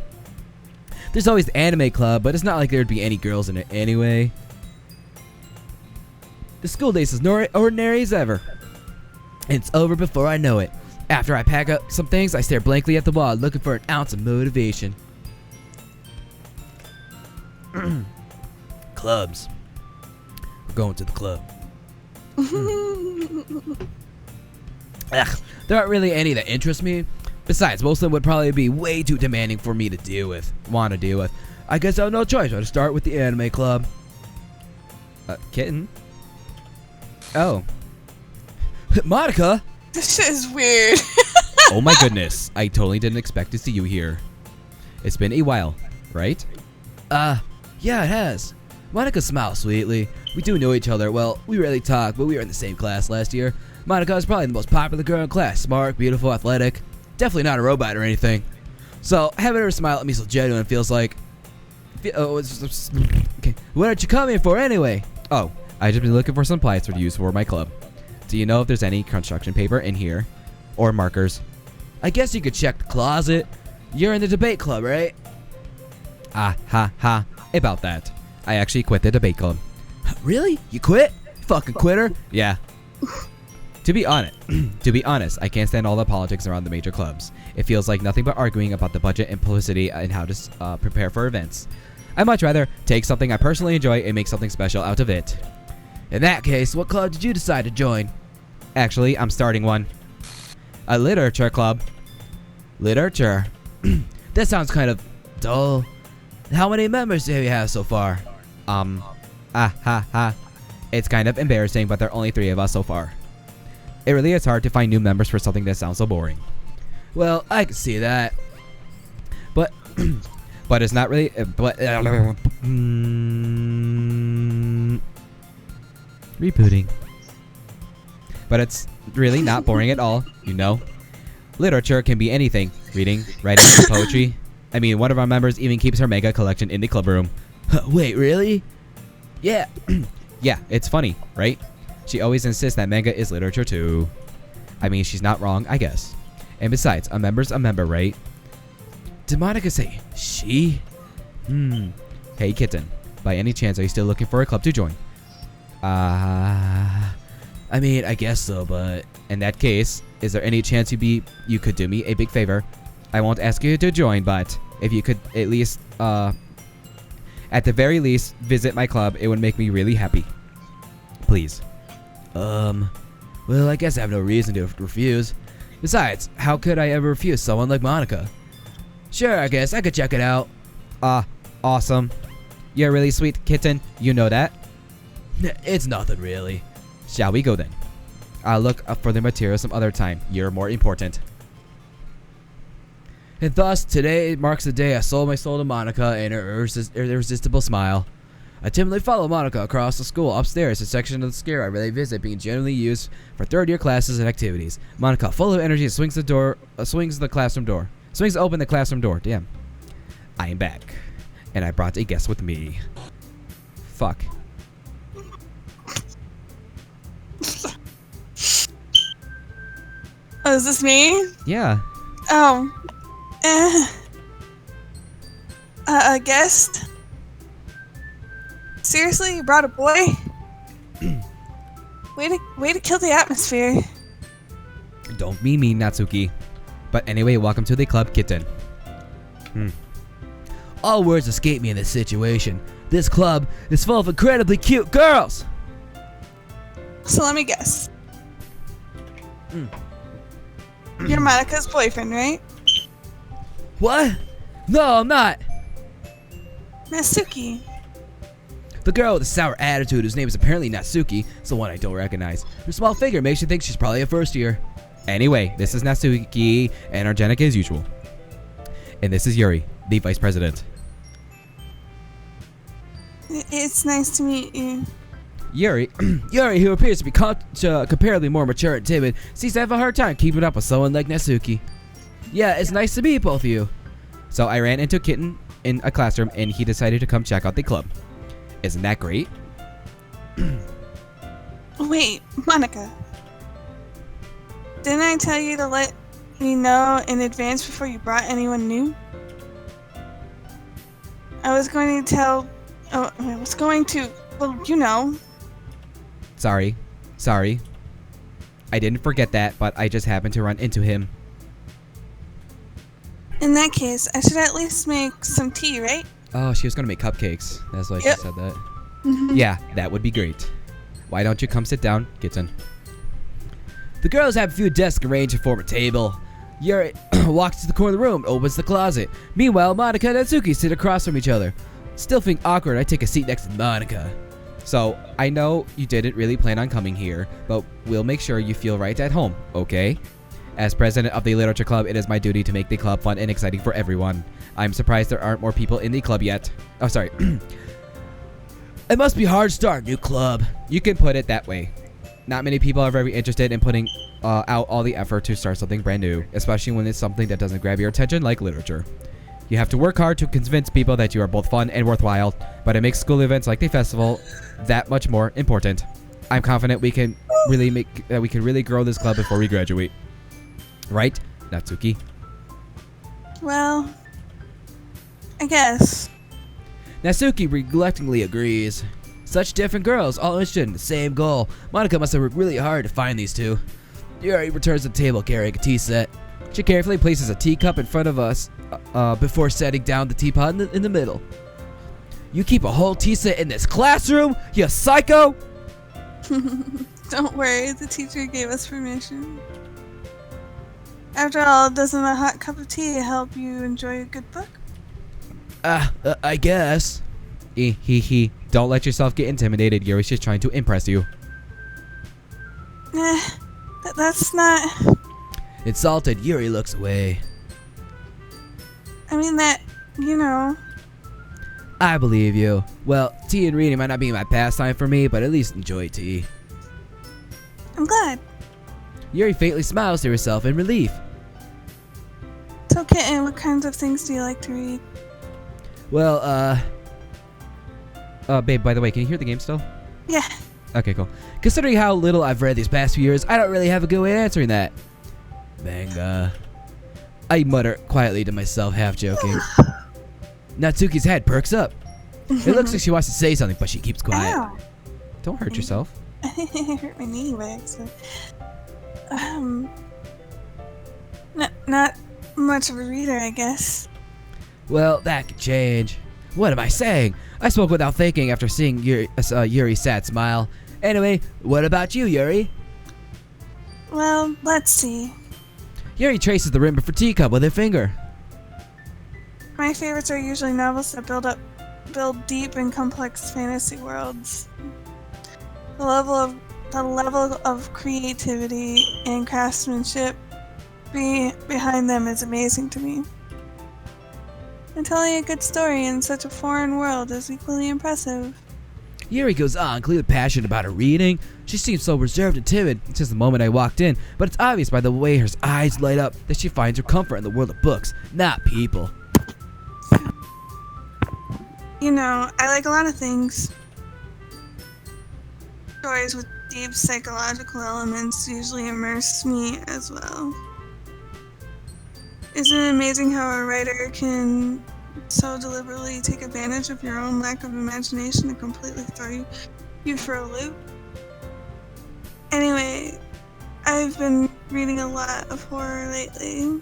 There's always the anime club, but it's not like there'd be any girls in it anyway. The school day is as ordinary as ever. And it's over before I know it. After I pack up some things, I stare blankly at the wall, looking for an ounce of motivation. Clubs. We're going to the club. Ugh, there aren't really any that interest me. Besides, most of them would probably be way too demanding for me to deal with. I guess I have no choice but to start with the anime club. Kitten? Oh. Monica? This shit is weird. Oh my goodness. I totally didn't expect to see you here. It's been a while, right? Yeah, it has. Monica smiles sweetly. We do know each other. Well, we rarely talk, but we were in the same class last year. Monica is probably the most popular girl in class. Smart, beautiful, athletic. Definitely not a robot or anything. So, having her smile at me so genuine feels like... Okay. What aren't you coming for anyway? Oh, I just been looking for some plaster to use for my club. Do you know if there's any construction paper in here? Or markers? I guess you could check the closet. You're in the debate club, right? Ah, ha, ha. About that. I actually quit the debate club. Really? You quit? Fucking quitter? Yeah. To be honest, I can't stand all the politics around the major clubs. It feels like nothing but arguing about the budget and publicity and how to prepare for events. I'd much rather take something I personally enjoy and make something special out of it. In that case, what club did you decide to join? Actually, I'm starting one. A literature club. Literature. That sounds kind of dull. How many members do you have so far? It's kind of embarrassing, but there are only 3 of us so far. It really is hard to find new members for something that sounds so boring. Well, I can see that. But it's not really rebooting. But it's really not boring at all, you know? Literature can be anything. Reading, writing, poetry. I mean, one of our members even keeps her manga collection in the club room. Wait, really? Yeah. Yeah, it's funny, right? She always insists that manga is literature too. I mean, she's not wrong, I guess. And besides, a member's a member, right? Did Monica say she? Hey, kitten. By any chance, are you still looking for a club to join? I mean, I guess so, but in that case, is there any chance you could do me a big favor? I won't ask you to join, but if you could at least, at the very least, visit my club, it would make me really happy. please. Well, I guess I have no reason to refuse. Besides, how could I ever refuse someone like Monica? Sure, I guess I could check it out. Awesome. You're a really sweet kitten, you know that? It's nothing really. Shall we go then? I'll look up for the material some other time. You're more important. And thus, today marks the day I sold my soul to Monica and her irresistible smile. I timidly follow Monica across the school upstairs, a section of the scare I really visit being generally used for third-year classes and activities. Monica, full of energy, swings the classroom door. Swings open the classroom door. Damn. I am back. And I brought a guest with me. Fuck. Oh, is this me? Yeah. Oh. A guest? Seriously, you brought a boy? way to kill the atmosphere. Don't be mean, Natsuki. But anyway, welcome to the club, kitten. All words escape me in this situation. This club is full of incredibly cute girls. So let me guess. You're Monica's boyfriend, right? What? No, I'm not. Natsuki. The girl with the sour attitude, whose name is apparently Natsuki, is the one I don't recognize. Her small figure makes you think she's probably a first year. Anyway, this is Natsuki, energetic as usual. And this is Yuri, the vice president. It's nice to meet you. Yuri, who appears to be comparatively more mature and timid, seems to have a hard time keeping up with someone like Natsuki. Yeah, it's nice to meet both of you. So I ran into Kitten in a classroom, and he decided to come check out the club. Isn't that great? Wait, Monica. Didn't I tell you to let me know in advance before you brought anyone new? I was going to tell... Oh, I was going to... Well, you know. Sorry. I didn't forget that, but I just happened to run into him. In that case, I should at least make some tea, right? Oh, she was gonna make cupcakes. That's why Yep. she said that. Yeah, that would be great. Why don't you come sit down, kitten? The girls have a few desks arranged to form a table. Yuri walks to the corner of the room, opens the closet. Meanwhile, Monica and Natsuki sit across from each other. Still feeling awkward, I take a seat next to Monica. So, I know you didn't really plan on coming here, but we'll make sure you feel right at home, okay? As president of the literature club, it is my duty to make the club fun and exciting for everyone. I'm surprised there aren't more people in the club yet. Oh, sorry. It must be hard to start a new club. You can put it that way. Not many people are very interested in putting out all the effort to start something brand new, especially when it's something that doesn't grab your attention like literature. You have to work hard to convince people that you are both fun and worthwhile, but it makes school events like the festival that much more important. I'm confident we can really grow this club before we graduate. Right, Natsuki? Well, I guess. Natsuki reluctantly agrees. Such different girls, all interested in the same goal. Monica must have worked really hard to find these two. Yuri returns to the table carrying a tea set. She carefully places a teacup in front of us before setting down the teapot in the middle. You keep a whole tea set in this classroom, you psycho! Don't worry, the teacher gave us permission. After all, doesn't a hot cup of tea help you enjoy a good book? I guess. Don't let yourself get intimidated. Yuri's just trying to impress you. That's not... Insulted, Yuri looks away. I mean that, you know... I believe you. Well, tea and reading might not be my pastime for me, but at least enjoy tea. I'm glad. Yuri faintly smiles to herself in relief. So, Kitten, what kinds of things do you like to read? Well, babe, by the way, can you hear the game still? Yeah. Okay, cool. Considering how little I've read these past few years, I don't really have a good way of answering that. Manga. I mutter quietly to myself, half joking. Natsuki's head perks up. It looks like she wants to say something, but she keeps quiet. Ow. Don't hurt yourself. I hurt my knee by accident. Not much of a reader, I guess. Well, that could change. What am I saying? I spoke without thinking after seeing Yuri's sad smile. Anyway, what about you, Yuri? Well, let's see. Yuri traces the rim of her teacup with her finger. My favorites are usually novels that build deep and complex fantasy worlds. The level of creativity and craftsmanship behind them is amazing to me. And telling a good story in such a foreign world is equally impressive. Yuri goes on, clearly passionate about her reading. She seems so reserved and timid since the moment I walked in, but it's obvious by the way her eyes light up that she finds her comfort in the world of books, not people. You know, I like a lot of things. Stories with deep psychological elements usually immerse me as well. Isn't it amazing how a writer can so deliberately take advantage of your own lack of imagination and completely throw you for a loop? Anyway, I've been reading a lot of horror lately.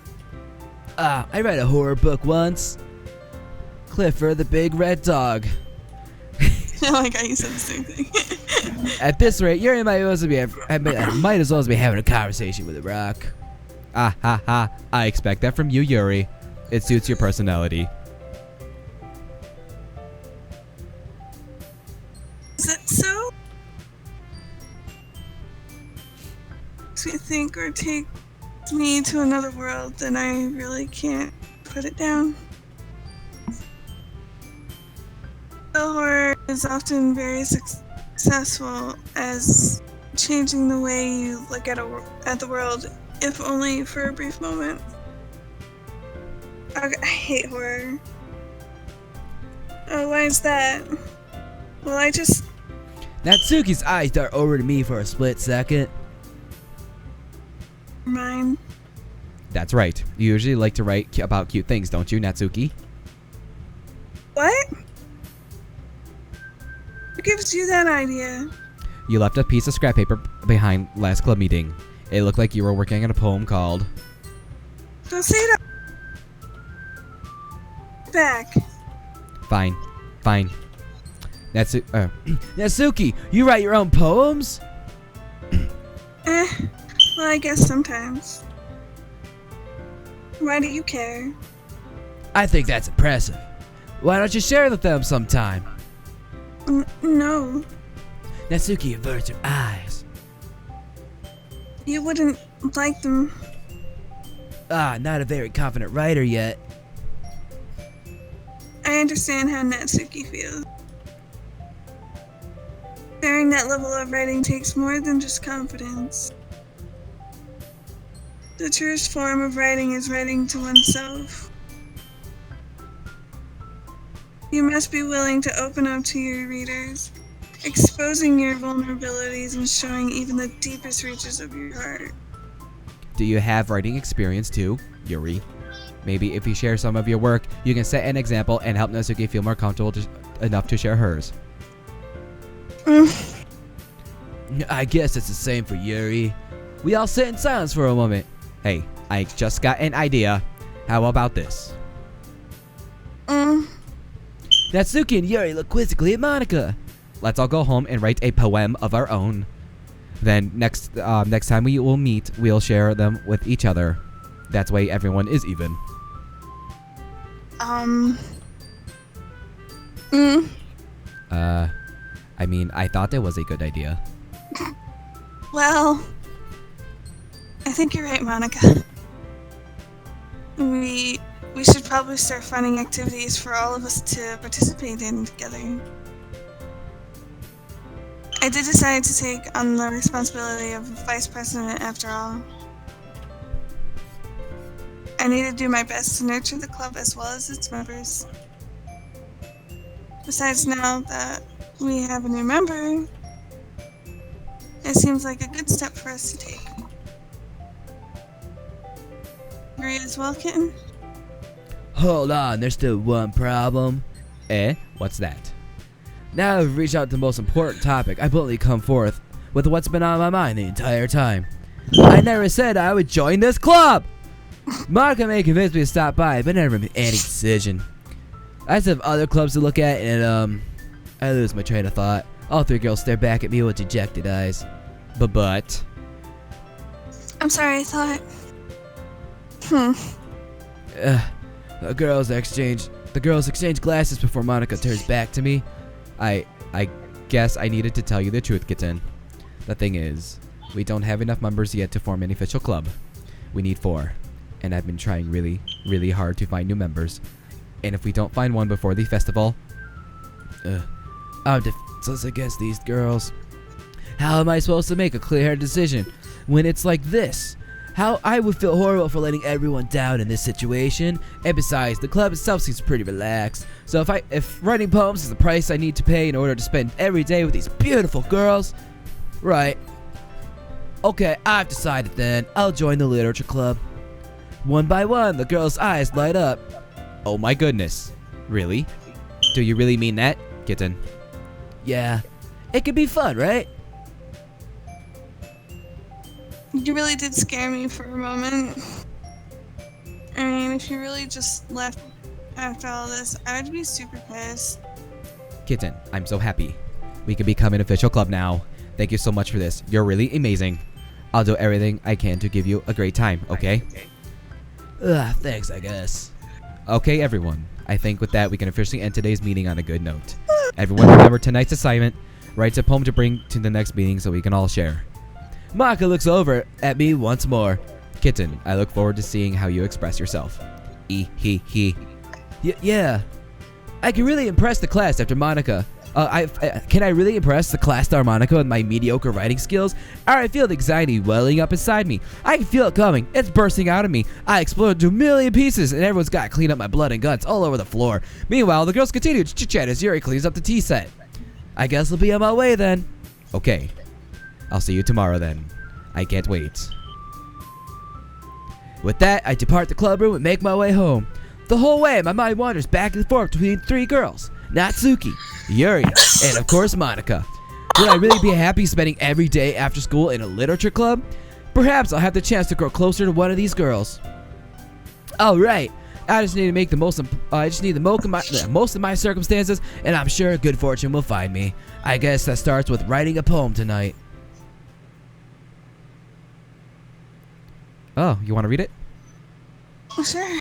I read a horror book once. Clifford the Big Red Dog. Oh my god, you said the same thing. At this rate, Yuri might as well be having a conversation with a rock. Ah ha ha, I expect that from you, Yuri. It suits your personality. Is that so? Makes me think or take me to another world, and I really can't put it down. The horror is often very successful as changing the way you look at the world, if only for a brief moment. I hate horror. Oh, why is that? Well, I just... Natsuki's eyes dart over to me for a split second. Mine. That's right. You usually like to write about cute things, don't you, Natsuki? What? Who gives you that idea? You left a piece of scrap paper behind last club meeting. It looked like you were working on a poem called... Don't say it back. Fine. Natsuki, you write your own poems? Well, I guess sometimes. Why do you care? I think that's impressive. Why don't you share with them sometime? No. Natsuki averts her eyes. You wouldn't like them. Not a very confident writer yet. I understand how Natsuki feels. Sharing that level of writing takes more than just confidence. The truest form of writing is writing to oneself. You must be willing to open up to your readers, exposing your vulnerabilities and showing even the deepest reaches of your heart. Do you have writing experience too, Yuri? Maybe if you share some of your work, you can set an example and help Natsuki feel more comfortable enough to share hers. I guess it's the same for Yuri. We all sit in silence for a moment. Hey, I just got an idea. How about this? Natsuki and Yuri look quizzically at Monica. Let's all go home and write a poem of our own. Then next time we will meet, we'll share them with each other. That way everyone is even. I mean, I thought that was a good idea. Well, I think you're right, Monica. We should probably start finding activities for all of us to participate in together. I did decide to take on the responsibility of vice president after all. I need to do my best to nurture the club as well as its members. Besides, now that we have a new member, it seems like a good step for us to take. Agree as well, kitten? Hold on, there's still one problem. What's that? Now I've reached out to the most important topic, I bluntly come forth with what's been on my mind the entire time. I never said I would join this club! Monica may convince me to stop by, but never made any decision. I still have other clubs to look at, and I lose my train of thought. All three girls stare back at me with dejected eyes. But. I'm sorry, I thought. The girls exchange glasses before Monica turns back to me. I guess I needed to tell you the truth, kitten. The thing is, we don't have enough members yet to form an official club. We need 4. And I've been trying really, really hard to find new members. And if we don't find one before the festival, I'm defenseless against these girls. How am I supposed to make a clear decision when it's like this? How I would feel horrible for letting everyone down in this situation. And besides, the club itself seems pretty relaxed. So if writing poems is the price I need to pay in order to spend every day with these beautiful girls, right? Okay, I've decided then. I'll join the literature club. One by one, the girls' eyes light up. Oh my goodness. Really? Do you really mean that, kitten? Yeah. It could be fun, right? You really did scare me for a moment. I mean, if you really just left after all this, I would be super pissed. Kitten, I'm so happy. We can become an official club now. Thank you so much for this. You're really amazing. I'll do everything I can to give you a great time, okay? Thanks, I guess. Okay, everyone. I think with that, we can officially end today's meeting on a good note. Everyone remember tonight's assignment. Write a poem to bring to the next meeting so we can all share. Monica looks over at me once more. Kitten, I look forward to seeing how you express yourself. He. Yeah. I can really impress the class after Monica. Can I really impress the class star Monica with my mediocre writing skills? I feel the anxiety welling up inside me. I can feel it coming. It's bursting out of me. I explode into a million pieces, and everyone's got to clean up my blood and guts all over the floor. Meanwhile, the girls continue to chit-chat as Yuri cleans up the tea set. I guess I'll be on my way then. Okay. I'll see you tomorrow then. I can't wait. With that, I depart the club room and make my way home. The whole way, my mind wanders back and forth between 3 girls. Natsuki, Yuri, and of course Monica. Would I really be happy spending every day after school in a literature club? Perhaps I'll have the chance to grow closer to one of these girls. Alright, I just need to make the most of my circumstances, and I'm sure good fortune will find me. I guess that starts with writing a poem tonight. Oh, you want to read it? Sure.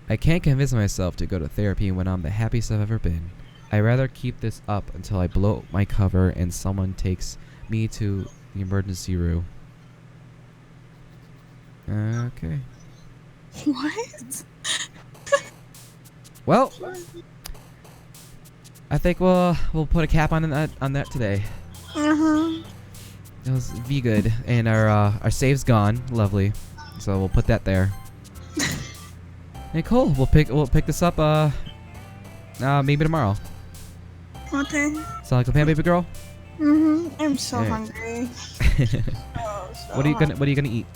I can't convince myself to go to therapy when I'm the happiest I've ever been. I'd rather keep this up until I blow my cover and someone takes me to the emergency room. Okay. What? Well, I think we'll put a cap on that today. It was be good, and our save's gone. Lovely. So we'll put that there. Hey, cool. We'll pick this up maybe tomorrow. Okay. Sound like a plan, baby girl? I'm so Yeah. hungry. What are you gonna eat?